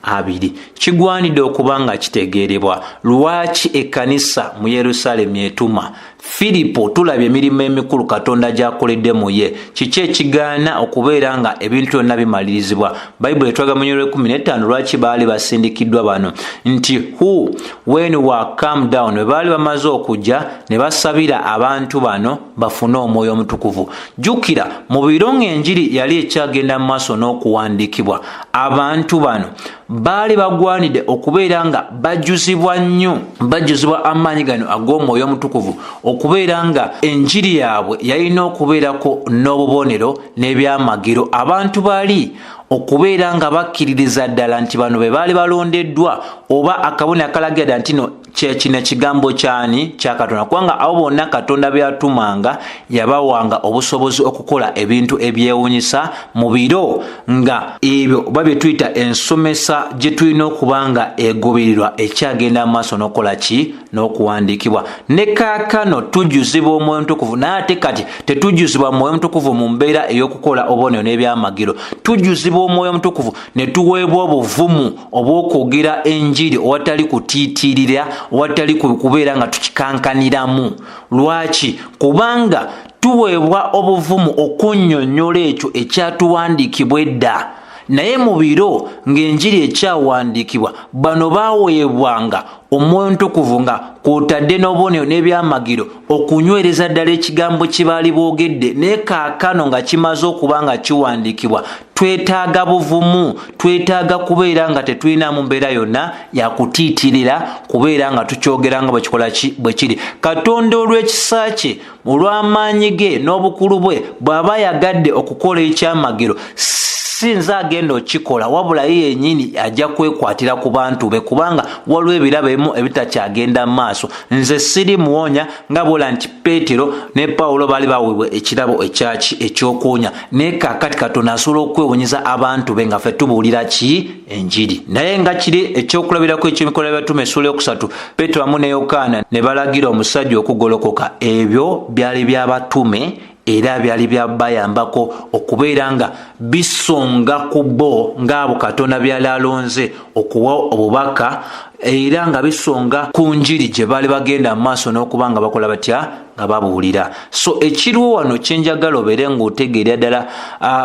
20. Kigwanidde okuba nga kitegeerebwa lwaki ekkanisa mu Yerusaalemi etuma. Filipo tulabye emirimu emikulu Katonda gy'akoledde mu ye. Kiki ekigaana okubeera nga ebintu byonna bimalirizibwa? Bayibuli etwaga mu Nnyonyi 15 lwaki baali basindikiddwa bano nti who when were come down, bwe baali bamaze okujja ne basabira abantu bano bafune Omwoyo Omutukuvu. Jjukira mu biro ng'enjiri yali ekyagenda mu maaso n'okuwandiikibwa, abantu bano baali bagwanidde okubeera nga bajjuzibwa amaanyi gano ag'Omwoyo Omutukuvu, okubeera nga enjiri yaabwe yalina okubeerako n'obubonero n'ebyamagiro. Abantu baali okubeera nga bakkiririza ddala nti bano be baali balondeddwa, oba akabona akalagira nti no kino ekigambo kyani? Kya Katonda. Kubanga abo bonna Katonda byatumanga yabawanga obusobozi okukola ebintu ebyewuunyisa mu biro nga ebyo oba bye tuyita ensomesa gye tulina okuba nga egoberirwa ekyagenda mu maaso n'okukola ki? N'okuwandiikibwa. Ne kaakano tujjuzibwa Omwoyo Omutukuvu, naye ate kati tetujjuzibwa Mwoyo Omutukuvu mu mbeera ey'okukola obubonero n'ebyamagiro. Tujjuzibwa Omwoyo Omutukuvu ne tuweebwa obuvumu obw'okwogera enjiri owatali kutiitirira, owatali kubeera nga tukikankaniramu. Lwaki? Kubanga tuweebwa obuvumu okunnyonnyola ekyo ekyatuwandiikibwa edda. Naye mu biro ng'enjiri ekyawandiikibwa, bano baaweebwanga Omwoyo Omutukuvu nga kw'otadde n'obubonero n'ebyamagiro okunywereza ddala ekigambo kye baali boogedde. Naye kaakano nga kimaze okuba nga kiwandiikibwa, twetaaga buvumu, twetaaga kubeera nga tetulinamu mbeera yonna yakutiitirira, kubeera nga tukyogera nga bwekikola bwe kiri. Katonda olw'ekisa kye, olw'amaanyi ge n'obukulu bwe, bw'aba yagadde okukola ekyamagiro, si nze agenda okikola, wabula ye yennyini ajja kwekwatira ku bantu be, kubanga waliwo ebirabo ebimu ebitakyagenda mu maaso. Nze siri muwonya nga bwola nti Peetero ne Pawulo baali baweebwa ekirabo eky'okuwonya, naye kaakati Katonda asobola okwewunyiza abantu be nga ffe tubuulira ki? Enjiri. Naye nga kiri ekyokulabirako eky'Ebikolwa by'Abatume essula 3, Peetero wamu ne Yokaana ne balagira omusajja okugolokoka. Ebyo byali by'abatume era byali byabayambako okubeera nga bisonga ku bo ng'abo Katonda byali alonze okuwa obubaka, era nga bisonga ku njiri gye baali bagenda mu maaso n'okuba nga bakola batya? Nga babuulira. So ekiriwo wano kyenjagala obeere ng'otegeera ddala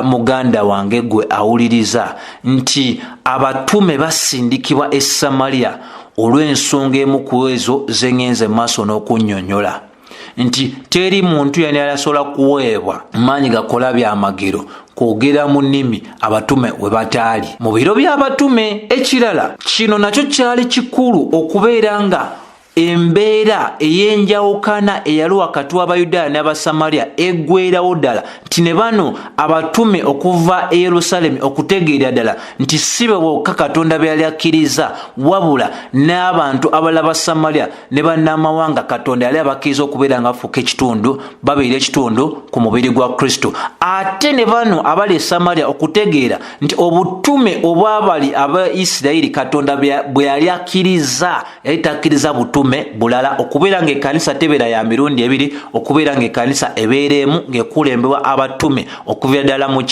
muganda wange gwe awuliriza nti abatume basindikibwa e Samaliya olw'ensonga emu ku ezo ze ŋŋenze mu maaso n'okunnyonnyola. Nti teri muntu yani alasobola kuweebwa maanyi gakola byamagiro kwogera mu nnimi abatume we bataali mu biro by'abatume. Ekirala kino nakyo kyali kikulu okubeera nga embeera ey'enjawukana eyali wakati w'Abayudaaya n'Abasamaliya eggweerawo ddala, nti ne bano abatume okuva e Yerusaalemi okutegeera ddala nti si be bokka Katonda be yali akkiriza, wabula n'abantu abalala Basamaliya ne bannamawanga Katonda yali abakkiriza okubeera nga bafuuka ekitundu, babeera ekitundu ku mubiri gwa Kristo. Ate ne bano abali e Samaliya okutegeera nti obutume obwabali Abaisirayiri Katonda bwe yali akkiriza, yali takkiriza butume bulala, okubeera ng'ekkanisa tebeera ya mirundi ebiri, okubeera ng'ekkanisa ebeeremu ng'ekulembebwa abatume okuva ddala mu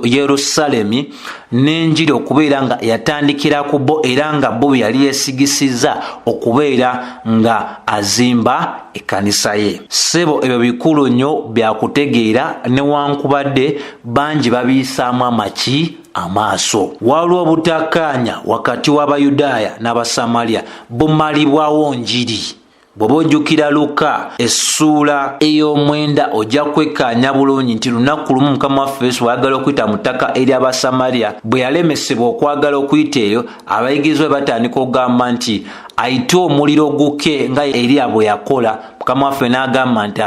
Yerusaalemi, n'enjiri okubeera nga yatandikira ku bo, era nga bo yali yeesigisizza okubeera nga azimba ekkanisa ye. Ssebo ebyo bikulu nnyo byakutegeera, newankubadde bangi babiyisaamu amaki amaaso. Waliwo obutakkaanya wakati w'Abayudaaya n'Abasamaliya bumalibwawo njiri. Bw'oba ojjukira Luka essula ey'omwenda ojja kwekkaanya bulungi nti lunaku lumu Mukama waffe Yesu bw'ayagala okuyita mu ttaka ery'Abasamaliya, bwe yalemesebwa okwagala okuyita eyo, abayigirizwa batandika okugamba nti ayite omuliro guke nga Eriya bwe yakola. Mukama waffe n'agamba nti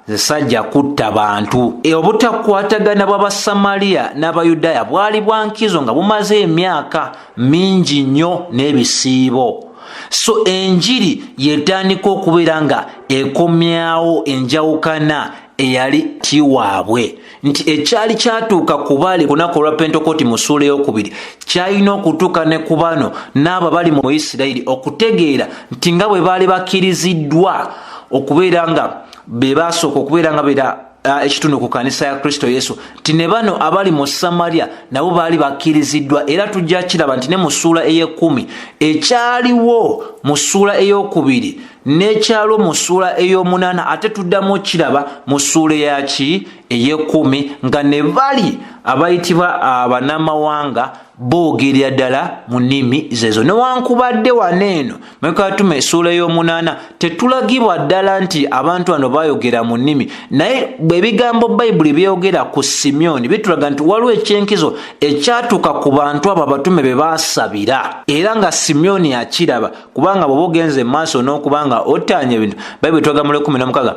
nze sajja kutta bantu. Obutakwatagana bw'Abasamaliya n'Abayudaaya bwali bwa nkizo nga bumaze emyaka mingi nnyo n'ebisiibo. So enjiri yetandika okubeera nga ekomyawo enjawukana eyali kiwaabwe, nti ekyali kyatuuka ku bali ku lunaku olwa Pentekoti mu ssuula ey'okubiri kyalina okutuuka ne ku bano n'abo bali mu Isirayiri okutegeera nti nga bwe baali bakkiriziddwa okubeera nga be baasooka okubeera nga beera ekitundu ku kanisa ya Kristo Yesu, nti ne bano abali mu Samaliya nabo baali bakkiriziddwa. Era tujja kiraba nti ne mu ssuula ey'ekumi ekyaliwo mu ssuula ey'okubiri n'ekyalo mu ssuula ey'omunaana ate tuddamu kiraba mu ssuula eyaki ey'ekkumi nga ne bali abayitibwa abanamawanga boogerera ddala mu nnimi zezo. Newankubadde waneeno Mekatume essuula ey'omunaana tetulagibwa ddala nti abantu bano bayogera mu nnimi, naye ebigambo Bayibuli byeyogera ku Simyoni bitulaga nti waliwo ekyenkizo ekyatuuka ku bantu abo abatume be baasabira, era nga Simyoni akiraba, kubanga bw'oba ogenze maaso n'okubanga ottaanya ebintu Bayibuli tulaga mu 16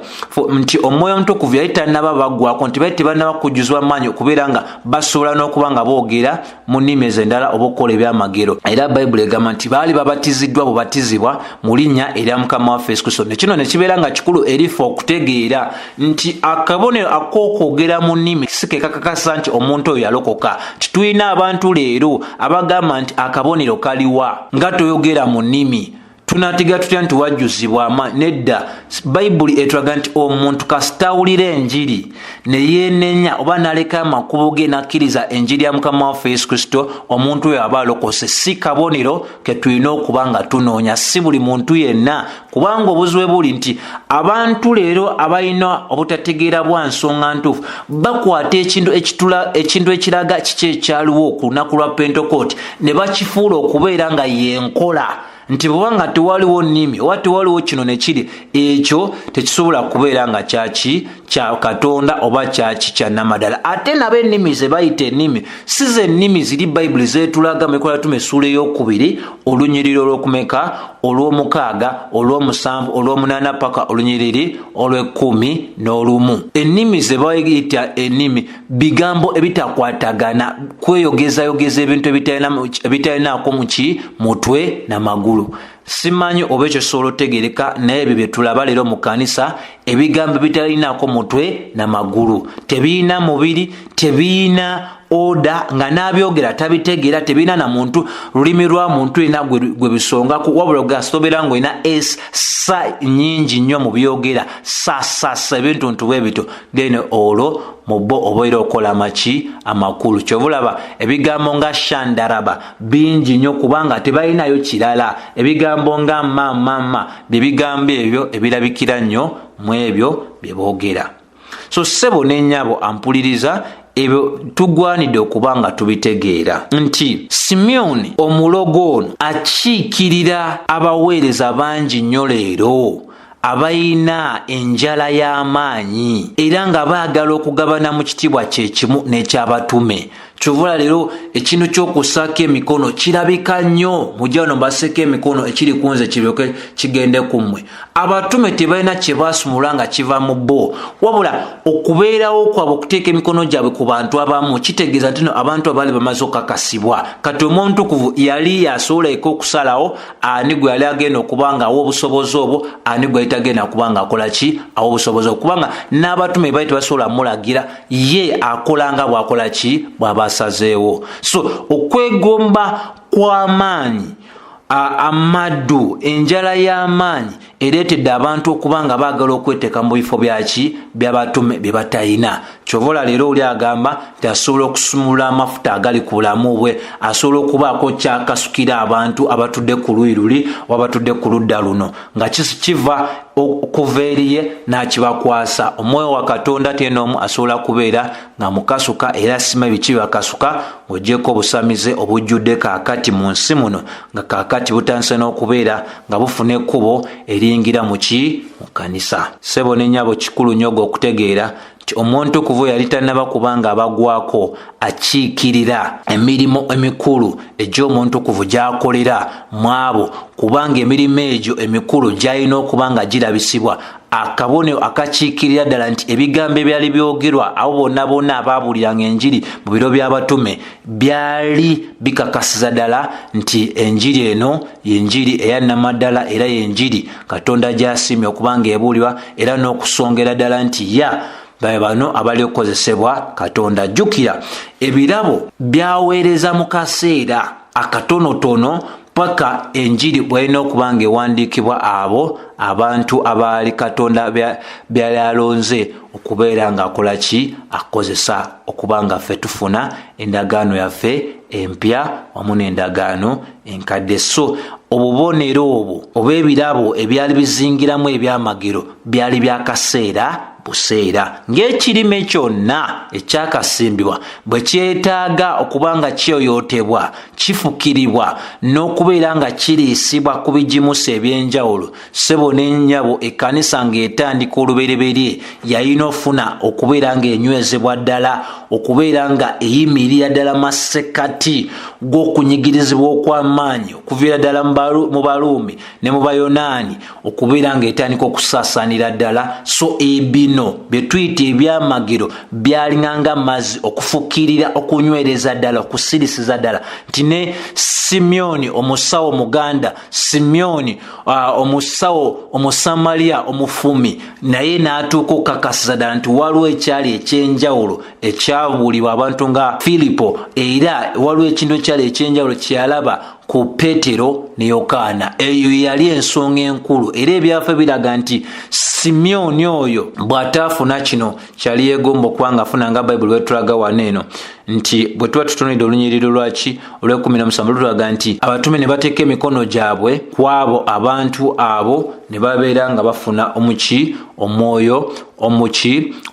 nti Omwoyo Omutukuvu yali tannaba baggwako, nti bali tebannaba kujjuzibwa maanyi okubeera nga basobola n'okuba nga boogera mu nnimi endala oba okukola ebyamagero. Era Bayibuli egamba nti baali babatiziddwa bubatizibwa mu linnya erya Mukama waffe Yesu Kristo. Nekino ne kibeera nga kikulu erife okutegeera nti akabonero ak'okwogera mu nnimi si ke kakakasa nti omuntu oyo yalokoka. Tulina abantu leero abagamba nti akabonero kaliwa nga toyogera mu nnimi. Tunatiga tutya nti wajjuzibwa amaanyi? Nedda. Bayibuli etulaga nti omuntu kasitawulira enjiri ne yeenenya oba n'aleka amakubo ge n'akkiriza enjiri ya Mukama waffe Yesu Kristo, omuntu oyo aba alokose. Si kabonero ke tulina okuba nga tunoonya, si buli muntu yenna, kubanga obuzibu buli nti abantu leero abalina obutategeera bwa nsonga ntuufu bakwata ekintu ekiraga kiki ekyaliwo ku lunaku lwa Pentekooti ne bakifuula okubeera nga yenkola, nti bwanga tewaliwo nnimi oba tewaliwo kino nekiri, ekyo tekisobola kubeera nga kyaki kya Katonda oba kyaki kya namadala. Ate nabo ennimi ze bayita ennimi si ze nnimi ziri Bayibuli zeetulaga mu Ebikolwa essuula ey'okubiri olunyiriri olw'okumeka olw'omukaaga olw'omusanvu olw'omunaana paka olunyiriri olw'ekkumi-n'olumu. Ennimi ze bayita ennimi bigambo ebitakwatagana, kweyogezayogeza ebintu ebitalinaako muki mutwe n'amagulu. Simanyi oba ekyo kisobola otegereka, naye ebyo bye tulaba leero mu kkanisa, ebigambo bitalinaako mutwe n'amagulu, tebiina mubiri, tebiina oda, nga n'abyogera tabitegeera, tebiina na muntu lulimi lwa muntu ina gwe bisongaku, wabula gasobera ng'olina sa nnyingi nnyo mu byogera, sa ebintu bwe bito, then olwo mu bo obaira okola maki amakulu. Kyobulaba ebigambo nga shandaraba bingi nnyo kubanga tebalinayo kirala. Ebigambo nga mama bibigambo ebyo ebirabikira nnyo mu ebyo bye boogera. So ssebo n'ennyabo ampuliriza, ebyo tugwanidde okuba nga tubitegeera nti Simyoni omulogo ono akiikirira abaweereza bangi nnyo leero abayina enjala y'amaanyi era nga baagala okugabana mu kitiibwa kye kimu n'ekyabatume. Kyovula leero ekintu ky'okussaako emikono kirabika nnyo. Mujja wano mbasseeko emikono ekiri ku nze kiryoke kigende ku mmwe. Abatume tebalina kye baasumulula nga kiva mu bo, wabula okubeerawo kwabwe okuteeka emikono gyabwe ku bantu abamu kitegeeza nti abantu abaali bamaze okakasibwa. Kati Omwoyo Omutukuvu yali yasobola okusalawo ani gwe yali agenda okuba nga awa obusobozi obwo, ani gwe yali tagenda kuba nga akola ki awa obusobozi obwo, kubanga n'abatume baali tebasobola mulagira, ye akola nga bw'akola ki bw'aba asazeewo. So okwegomba kw'amaanyi, amaddu, enjala y'amaanyi ereetedde abantu okuba nga baagala okweteeka mu bifo byaki by'abatume bye batalina. Kyovola leero oli agamba nti asobola okusumulula amafuta agali ku bulamu bwe, asobola okubaako kyakasukira abantu abatudde ku luuyi luli oba abatudde ku ludda luno, nga kiva okuva eriye n'akibakwasa. Omwoyo wa Katonda tenoomu asobola kubeera nga mukasuka, era sima biki bakasuka ng'oggyeko obusamize obujjudde kaakati mu nsi muno, nga kaakati butandise n'okubeera nga bufuna ekkubo eriyingira mu kkanisa. Ssebo n'ennyabo kikulu nnyo okutegeera nti Omwoyo Omutukuvu yali tannaba kubanga abagwako, akiikirira emirimu emikulu egy'Omwoyo Omutukuvu gy'akolera mu abo, kubanga emirimu egyo emikulu gy'alina okuba nga girabisibwa. Akabonero akakiikirira ddala nti ebigambo ebyali byogerwa abo bonna abaabuliranga enjiri mu biro by'abatume byali bikakasiza ddala nti enjiri eno yenjiri eya namaddala, era yenjiri Katonda gy'asiimye okuba nga ebuulirwa, era n'okusongera ddala nti bano abali okukozesebwa Katonda. Jjukira ebirabo byaweereza mu kaseera akatonotono paka enjiri bwalina okuba nga ewandiikibwa abo abantu abaali Katonda byali alonze okubeera nga akola ki akozesa okuba nga ffe tufuna endagaano yaffe empya wamu n'endagaano enkadde. So obubonero obwo oba ebirabo ebyali bizingiramu ebyamagero byali byakaseera buseera. Ng'ekirime kyonna ekyakasimbibwa bwe kyetaaga okuba nga kyoyootebwa, kifukiribwa n'okubeera nga kiriisibwa ku bigimusa ebyenjawulo, ssebo n'ennyabo ekkanisa ng'etandika olubereberye yalina ofuna okubeera ng'enywezebwa ddala, okubeera nga eyimirira ddala masekati g'okunyigirizibwa okw'amaanyi okuviira ddala mu Baruumi ne mu Bayonaani, okubeera ng'etandika okusaasaanira ddala. So ebino bye tuyita ebyamagero byalinganga amazzi okufukirira, okunywereza ddala, okusirisiza ddala. Nti ne Simyoni omusawo Muganda, Simyoni omusawo Omusamaliya omufumi, naye n'atuuka okukakasiza ddala nti waliwo ekyali ekyenjawulo ekyabuulibwa abantu nga Filipo, era waliwo ekintu ekyali ekyenjawulo kyeyalaba ku Peetero ne Yokaana. Eyo yali ensonga enkulu, era ebyafa biraga nti Simyoni oyo bw'ataafuna kino kyali yeegomba okuba ng'afuna nga Bayibuli bwetulaga wano eno, nti bwe tuba tutunuulidde olunyiriro lwaki olw'17 lutulaga nti abatume ne bateeka emikono gyabwe ku abo abantu abo ne babeera nga bafuna omwoyo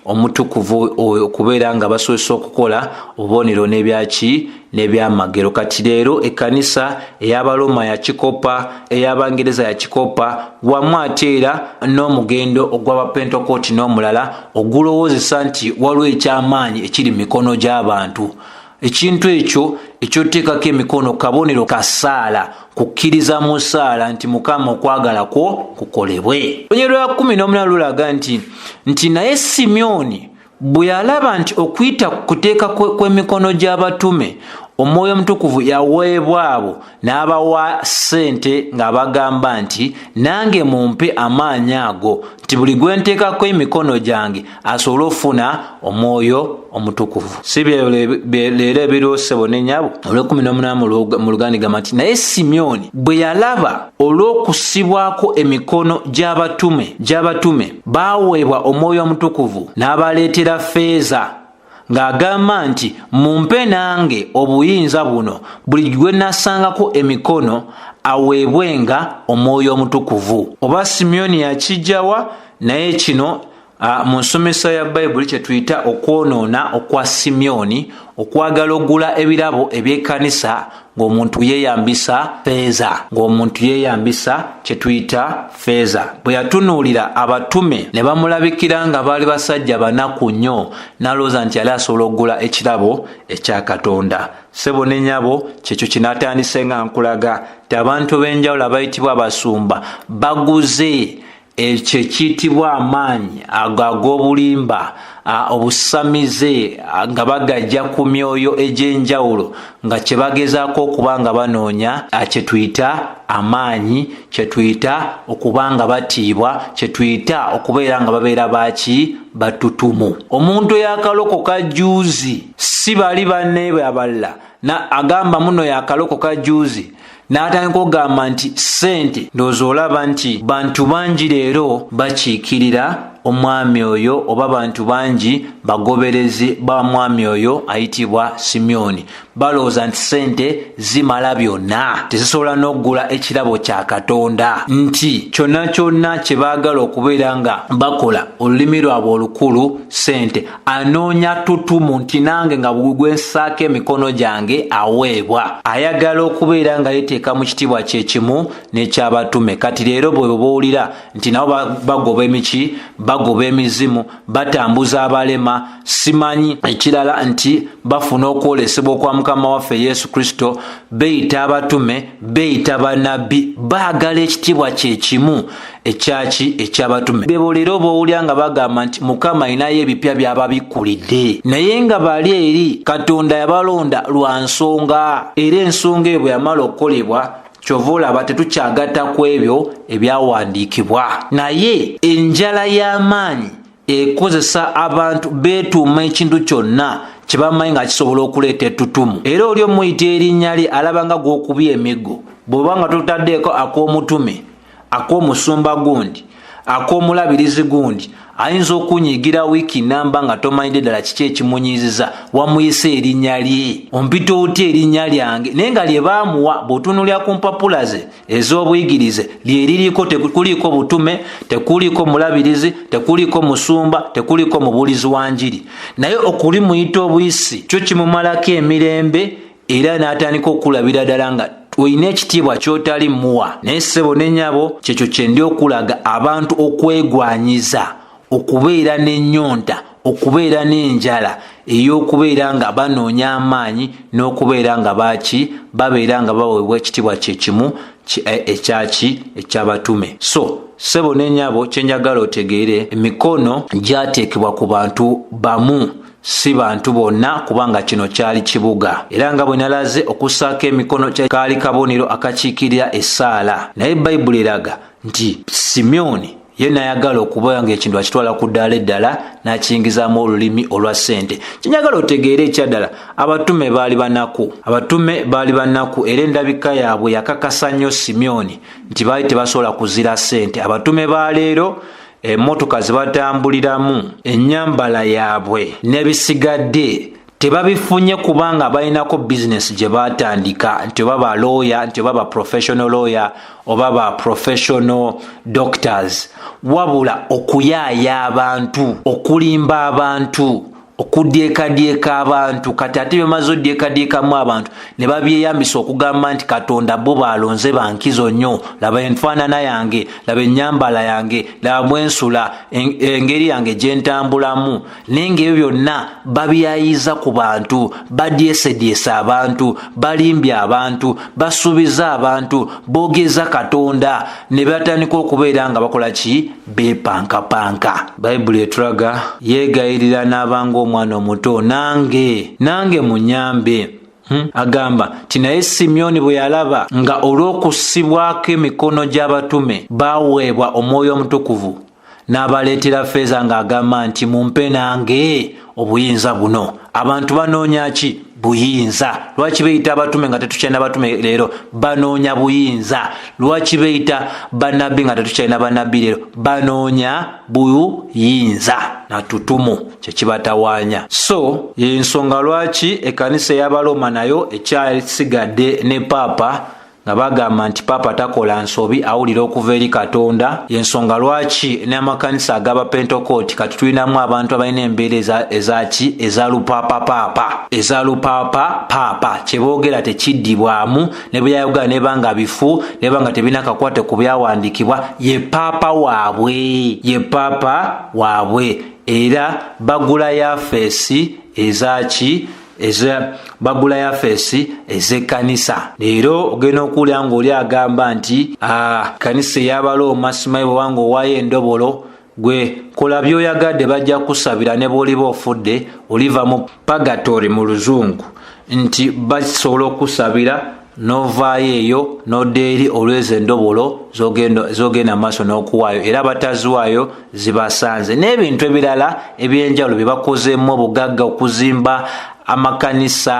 omutukuvu okubeera nga basobose okukola obubonero n'ebyamagero. Kati leero ekkanisa ey'Abaroma yakikopa, ey'Abangereza yakikopa, wamu ate era n'omugendo ogw'Abapentekooti n'omulala ogulowoozesa nti waliwo eky'amaanyi ekiri mu mikono gy'abantu. Ekintu ekyo ekyoteekako emikono kabonero kasaala, kukkiriza mu ssaala nti Mukama okwagala kwo kukolebwe. Olunyiriro lwa 18 lulaga nti naye Simyoni bwe yalaba nti okuyita kuteeka kw'emikono gy'abatume Omwoyo Omutukuvu yaweebwa abo, n'abawa ssente ng'abagamba nti nange mumpe amaanyi ago, nti buli gwe nteekako emikono gyange asobole ofuna Omwoyo Omutukuvu. Si bye leero ebiroosebo n'ennyabo. Olw'18 mu Luganda gamba nti naye Simyoni bwe yalaba olw'okusibwako emikono gy'abatume baaweebwa Omwoyo Omutukuvu, n'abaleetera ffeeza ng'agamba nti mumpe nange obuyinza buno, buli gwe nassangako emikono aweebwenga Omwoyo Omutukuvu. Oba Simyoni yakijjawa? Naye kino mu nsomesa ya Bayibuli kye tuyita okwonoona okwa Simyoni, okwagala ogula ebirabo eby'ekkanisa ng'omuntu yeeyambisa ffeeza, kye tuyita ffeeza. Bwe yatunuulira abatume ne bamulabikira nga baali basajja banaku nnyo, n'alowooza nti yali asobola okugula ekirabo ekya Katonda. Ssebo ne nnyabo, kyekyo kinaatandise nga nkulaga nti abantu b'enjawulo abayitibwa abasumba baguze ekyo ekiyitibwa amaanyi ag'obulimba, obusamize nga bagajja ku myoyo egy'enjawulo, nga kye bagezaako okuba nga banoonya kye tuyita amaanyi, kye tuyita okuba nga batiibwa, kye tuyita okubeera nga babeera batutumu. Omuntu eyakalokoka juuzi si bali banne be abalala agamba muno yakalokoka juuzi, n'atandika okugamba nti ssente, ndowooza olaba nti bantu bangi leero bakiikirira omwami oyo, oba bantu bangi bagoberezi ba mwami oyo ayitibwa Simyoni. Balowooza nti ssente zimala byonna, tezisobola n'okugula ekirabo kya Katonda, nti kyonna kyonna kye baagala okubeera nga bakola olulimi lwabwe olukulu ssente. Anoonya tutumu nti nange nga gwe nsaako emikono gyange aweebwa. Ayagala okubeera nga yeteeka mu kitiibwa kye kimu n'ekyabatume. Kati leero bwe bawulira nti nabo bagoba emiki, bagoba emizimu, batambuza abalema, simanyi ekirala nti bafuna okwolesebwa okwa Mukama waffe Yesu Kristo, beeyita abatume, beeyita bannabbi, baagala ekitiibwa kye kimu ekyabatume. Bebo leero bawulira nga bagamba nti Mukama alinayo ebipya by'aba bikkulidde, naye nga bali eri Katonda yabalonda lwa nsonga, era ensonga eyo bwe yamala okukolebwa kyova olaba tetukyagatta ku ebyo ebyawandiikibwa. Naye enjala y'amaanyi ekozesa abantu beetuuma ekintu kyonna kye bamanyi nga kisobola okuleeta ettutumu. Era oli omuyita erinnya lye alaba nga gw'okubya emiggo, bw'oba nga totaddeeko ak'omutume, ak'omusumba gundi, ak'omulabirizi gundi ayinza okunyigira wiiki namba nga tomanyidde ddala kiki ekimunyiiziza wamuyise erinnya lye ompita otya erinnya lyange naye nga lye baamuwa bw'otunuulira ku mpapula ze ez'obuyigirize lye liriko tekuliiko butume tekuliiko mulabirizi tekuliiko musumba tekuliiko mubuulizi wa njiri naye okulimuyita obuyisi kyo kimumalako emirembe era n'atandika okulabira ddala nga olina ekitiibwa ky'otali muwa naye ssebo ne nnyabo kyekyo kye ndi okulaga abantu okwegwanyiza okubeera n'ennyonta okubeera n'enjala ey'okubeera nga banoonya amaanyi n'okubeera nga babeera nga baweebwa ekitiibwa kye kimu eky'abatume. So ssebo ne nnyabo kye njagala otegeere emikono gyateekebwa ku bantu bamu si bantu bonna kubanga kino kyali kibuga era nga bwe nalaze okussaako emikono kaali kabonero akakiikirira essaala naye bayibuli eraga nti Simyoni ye nayagala okuba nga ekintu akitwala ku ddaala eddala n'akiyingizaamu olulimi olwa ssente. Kinyagala otegeere ekyaddala abatume baali banaku era endabika yaabwe yakakasa nnyo Simyoni nti baali tebasobola kuzira ssente. Abatume ba leero emmotoka ze batambuliramu ennyambala yaabwe n'ebisigadde tebabifunye kubanga balinako bizinesi gye batandika nti oba ba lawyer nti oba ba professional lawyer oba ba professional doctors wabula okuyaaya abantu okulimba abantu okudyekadyeka abantu kati ate bemaze odyekadyekamu abantu ne babyeyambisa okugamba nti katonda bo balonze bankizo nnyo laba enfaanana yange laba ennyambala yange laba bwensula engeri yange gye ntambulamu naye ng'ebyo byonna babyayiza ku bantu badyesedyesa abantu balimbye abantu basuubiza abantu boogeza katonda ne batandika okubeera nga bakola ki beepankapanka. Bayibuli etulaga yeegayirira n'abanga omwana omuto nange munyambe agamba ti naye Simyoni bwe yalaba nga olw'okusibwako emikono gy'abatume baweebwa omwoyo omutukuvu n'abaleetera ffeeza ng'agamba nti mumpe nange obuyinza buno. Abantu banoonya ki? Buyinza. Lwaki beeyita abatume nga tetukyalina batume leero? Banoonya buyinza. Lwaki beeyita bannabbi nga tetukyalina bannabbi leero? Banoonya buyinza natutumu kyekibatawaanya. So y'ensonga lwaki ekkanisa ey'Abaroma nayo ekyasigadde ne paapa nga bagamba nti paapa takola nsobi awulira okuva eri Katonda. Y'ensonga lwaki n'amakanisa ag'abapentekooti kati tulinamu abantu abalina embeera ezalupaapa kyeboogera tekiddibwamu ne bwe yayogera neba nga bifu neba nga tebina kakwate ku byawandiikibwa ye paapa waabwe era bagula yafeesi bagula yafeesi ez'ekkanisa. Leero ogenda okuwulira ng'oli agamba nti kanisa ey'Abaroma simanyi bw'obanga owaayo endobolo gwe kola by'oyagadde bajja kusabira ne bw'oliba ofudde oliva mu pagatori mu luzungu nti basobola okusabira novaayo eyo nodda eri olwezo endobolo zogenda maaso n'okuwaayo era bataziwaayo zibasanze n'ebintu ebirala ebyenjawulo bye bakozeemu obugagga okuzimba amakanisa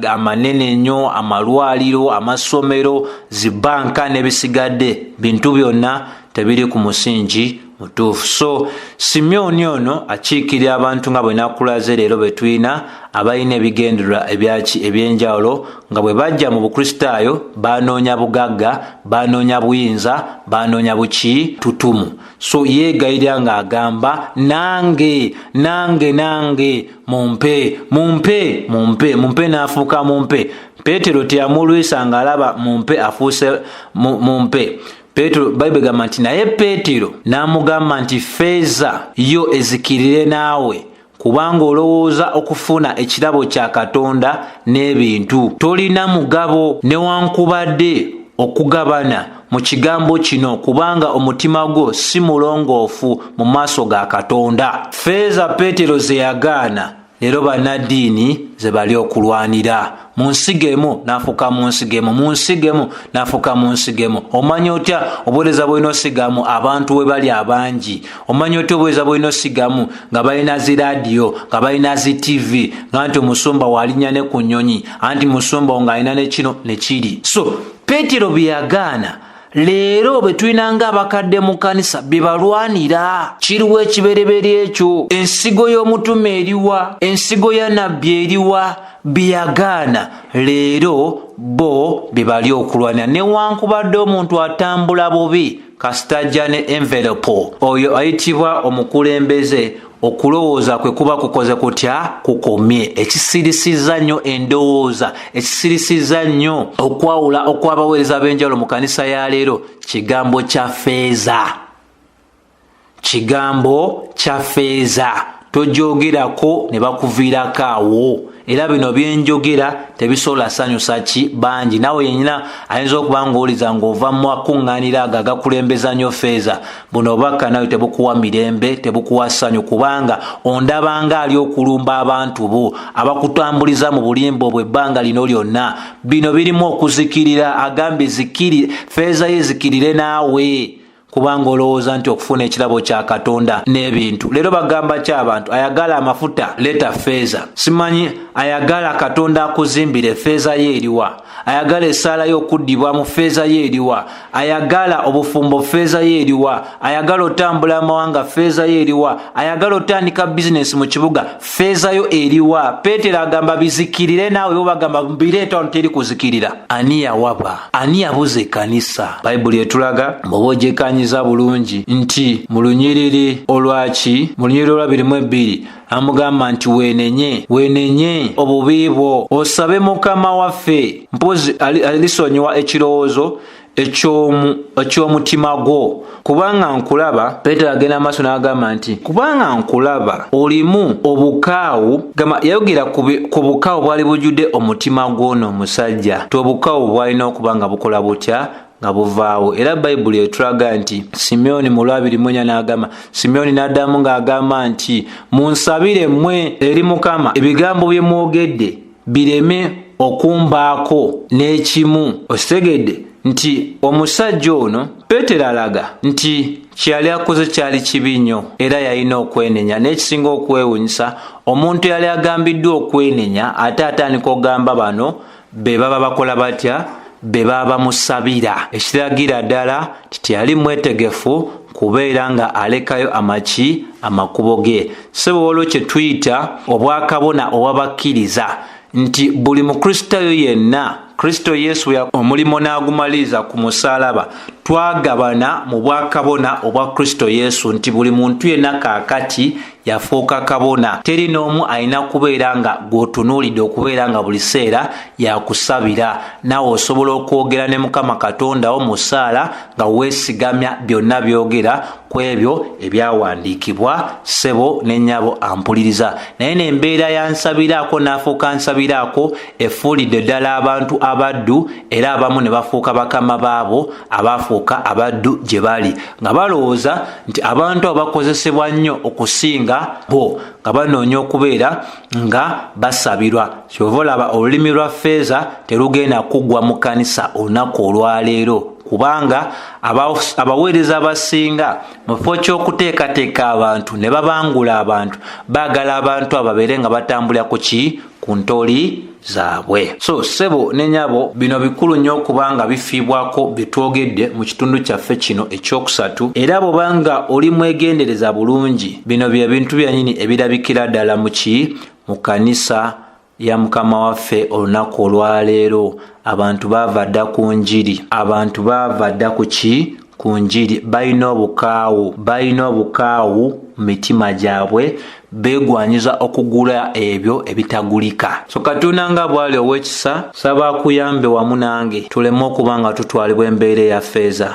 amanene nnyo amalwaliro amasomero zibanka n'ebisigadde bintu byonna tebiri ku musingi mutuufu. So Simyoni ono akiikirira abantu nga bwe nakulaze leero bwe tulina abalina ebigendererwa ebyenjawulo nga bwe bajja mu bukristaayo banoonya bugagga banoonya buyinza banoonya tutumu. So yeegayirira ng'agamba nange mumpe n'afuuka mumpe. Peetero teyamulwisa ng'alaba mumpe afuuse mumpe. Petero Bayibuli egamba nti naye Peetero n'amugamba nti ffeeza yo ezikirire naawe kubanga olowooza okufuna ekirabo kya Katonda n'ebintu tolina mugabo newankubadde okugabana mu kigambo kino kubanga omutima gwo si mulongoofu mu maaso ga Katonda. Ffeeza Peetero ze yagaana leero bannaddiini ze bali okulwanira. Munsigemu n'afuuka munsigemu n'afuuka munsigemu. Omanyi otya obuweereza bw'olina osigamu abantu we bali abangi? Omanyi otya obuweereza bw'olina osigamu nga balina zi laadiyo nga balina zi TV nga nti omusumba walinnya ne ku nnyonyi anti musumba ng'alina ne kino ne kiri? So Peetero bye yagaana leero bwe tulina ng'abakadde mu kkanisa bye balwanira kiriwa ekibereberye ekyo? Ensigo y'omutume eriwa? Ensigo ya nabbi eriwa? Byagaana leero bo bye bali okulwanira. Newankubadde omuntu atambula bubi kasita ne envelope, oyo ayitibwa omukulembeze. Okulowooza kwe kuba kukoze kutya? Kukomye. Ekisirisiza nnyo endowooza, ekisirisiza nnyo okwawula okw'abaweereza b'enjawulo mu kanisa ya leero kigambo kya ffeeza. Kigambo kya ffeeza tojogerako ne bakuviirako awo. Era bino byenjogera tebisobola sanyusa ki bangi. Nawe yennyina ayinza okuba ng'owuliza ng'ova mu makuŋŋaaniro ago agakulembeza nnyo ffeeza. Buno obubaka nawe tebukuwa mirembe, tebukuwa ssanyu, kubanga ondaba ng'ali okulumba abantu bo abakutambuliza mu bulimba obwo ebbanga lino lyonna. Bino birimu okuzikirira. Agambye ffeeza ye zikirire naawe, kubanga olowooza nti okufuna ekirabo kya Katonda n'ebintu. Leero bagamba ki abantu? Ayagala amafuta, leeta ffeeza. Simanyi ayagala Katonda akuzimbire, ffeeza ye eriwa? Ayagala essaala y'okuddibwa mu ffeeza ye eriwa? Ayagala obufumbo, ffeeza ye eriwa? Ayagala otambula amawanga, ffeeza ye eriwa? Ayagala otandika bizinesi mu kibuga, ffeeza yo eriwa? Peetero agamba bizikirire, naawe bo bagamba bireeta wano teri kuzikirira. Ani yawaba? Ani yabuza ekkanisa? Bayibuli etulaga bw'oba ogyekanyiza bulungi nti mu lunyiriri olwaki? Mu lunyiriri olwa 22 amugamba nti weenenye obubi bwo osabe Mukama waffe mpozi alisonyiwa ekirowoozo eky'omutima gwo. Kubanga nkulaba, Peetero agenda maaso n'agamba nti kubanga nkulaba olimu obukaawu. Yayogera ku bukaawu bwali bujjudde omutima gw'ono omusajja, tobukaawu bwalina okuba nga bukola butya? Nga buvaawo. Era Bayibuli etulaga nti Simyoni mu 2:4 n'agamba, Simyoni n'addamu ng'agamba nti munsabire mmwe eri Mukama ebigambo bye mwogedde bireme okumbaako n'ekimu. Okitegedde nti omusajja ono Peetero alaga nti kyali akoze kyali kibi nnyo era yalina okwenenya. N'ekisinga okwewuunyisa, omuntu yali agambiddwa okwenenya ate atandika okugamba bano be baba bakola batya? Be baba musabira. Ekiragira ddala tiyali mwetegefu kubeera nga alekayo amakubo ge. Ssebo olwo kye tuyita obwakabona obw'abakkiriza nti buli mukristaayo yenna Kristo Yesu omulimo n'agumaliriza ku musaalaba, twagabana mu bwakabona obwa Kristo Yesu, nti buli muntu yenna kaakati yafuuka kabona. Teri n'omu alina kubeera nga gw'otunuulidde okubeera nga buli seera yakusabira. Naawe osobola okwogera ne Mukama Katonda wo mu ssaala nga weesigamya byonna byogera ku ebyo ebyawandiikibwa. Ssebo ne nnyabo ampuliriza. Naye n'embeera yansabiraako n'afuuka nsabiraako efuulidde ddala abantu abaddu, era abamu ne bafuuka bakama baabo abaafuuka abaddu gye bali, nga balowooza nti abantu abakozesebwa nnyo okusinga bo nga banoonya okubeera nga basabirwa. Kyova olaba olulimi lwa ffeeza terugenda kuggwa mu kkanisa olunaku olwaleero, kubanga abaweereza abasinga mu kifo ky'okuteekateeka abantu ne babangula abantu, baagala abantu ababeere nga batambulira ku ntooli zaabwe. So ssebo ne nnyabo, bino bikulu nnyo okubanga bifiibwako bitwogedde mu kitundu kyaffe kino ekyokusatu. Era bw'obanga oli mwegendereza bulungi, bino bye bintu byannyini ebirabikira ddala mu kkanisa ya Mukama waffe olunaku olwaleero. Abantu baava dda ku njiri, abantu baava dda ku njiri, balina obukaawu mu mitima gyabwe, beegwanyiza okugula ebyo ebitagulika. So Katonda nga bw'ali ow'ekisa, saba akuyambe wamu nange tuleme okuba nga tutwalibwa embeera ya ffeeza.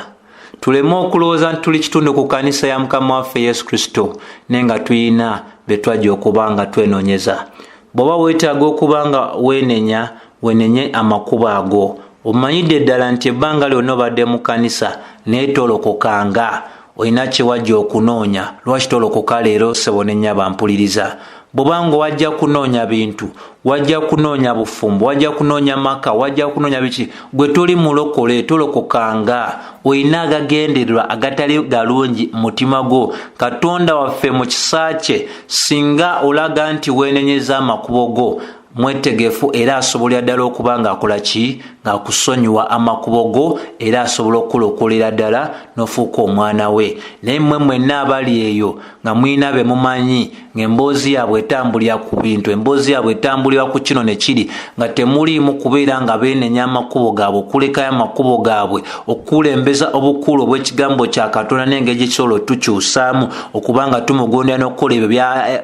Tuleme okulowooza nti tuli kitundu ku kkanisa ya Mukama waffe Yesu Kristo naye nga tuyina bye twajja okuba nga twenoonyeza. Bw'oba weetaaga okuba nga weenenye amakubo ago, omanyidde ddala nti ebbanga lyonna obadde mu kkanisa naye tolokokanga, olina kye wajja okunoonya. Lwaki tolokoka leero ssebo ne nnyabo ampuliriza? Bw'obanga wajja kunoonya bintu, wajja kunoonya bufumbo, wajja kunoonya maka, wajja kunoonya biki, gwe toli mulokole, tolokokanga. Olina agagendererwa agatali galungi mu mutima gwo. Katonda waffe mu kisa kye, singa olaga nti weenenyeza amakubo go, mwetegefu era asobolera ddala okuba ng'akola ki ng'akusonyiwa amakubo go era asobola okulokolera ddala n'ofuuka omwana we. naye mmwe mwenna abali eyo nga mulina be mumanyi ng'emboozi yaabwe etambulira ku bintu, emboozi yaabwe etambulira ku kino ne kiri, nga temuliimu kubeera nga beenenya amakubo gaabwe, okulekayo amakubo gaabwe, okulembeza obukulu obw'ekigambo kya Katonda n'engeri gye kisobola otukyusaamu okuba nga tumugondera n'okukola ebyo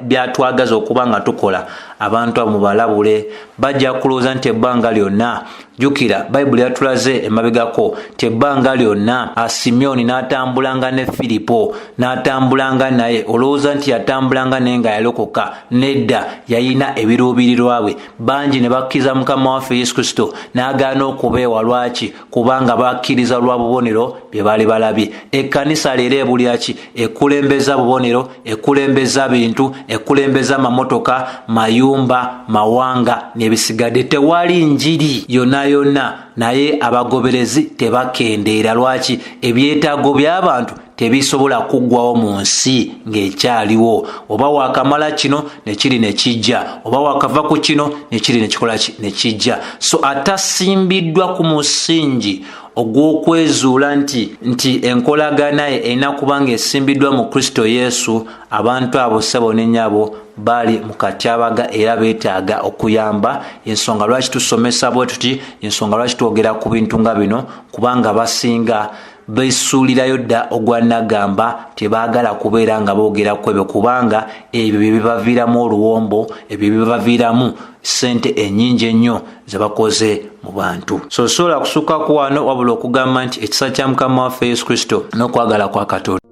byatwagaza okuba nga tukola. Abantu abo mubalabule, bajja kulowooza nti ebbanga lyonna, jjukira Bayibuli yatulaze emabegako nti ebbanga lyonna Simyoni n'atambulanga ne Filipo, n'atambulanga naye, olowooza nti yatambulanga naye nga yalokoka? Nedda, yayina ebiruubirirwa bwe. Bangi ne bakkiriza Mukama waffe Yesu Kristo n'agaana okubeewa. Lwaki? Kubanga bakkiriza lwa bubonero bye baali balabye. Ekkanisa leero ebulira ki? Ekulembeza bubonero, ekulembeza bintu, ekulembeza mamotoka, mayumba, mawanga n'ebisigadde. Tewali njiri yonna, naye abagoberezi tebakendeera. Lwaki? Ebyetaago by'abantu tebisobola kuggwawo mu nsi ng'ekyaliwo. Oba wakamala kino ne kiri ne kijja, oba wakava ku kino ne kiri ne kikola ki ne kijja. So atasimbiddwa ku musingi ogw'okwezuula nti enkolagana ye erina kuba ng'esimbiddwa mu Kristo Yesu, abantu abo ssebo ne nnyabo bali mu katyabaga era beetaaga okuyamba. Ensonga lwaki tusomesa bwe tuti, ensonga lwaki twogera ku bintu nga bino, kubanga basinga beesuulirayo dda ogwanagamba, tebaagala kubeera nga boogera ku ebyo, kubanga ebyo bye bibaviiramu oluwombo, ebyo bye bibaviiramu ssente ennyingi ennyo ze bakoze mu bantu. So sobola kusukkaku wano wabula okugamba nti ekisa kya Mukama waffe Yesu Kristo n'okwagala kwa Katonda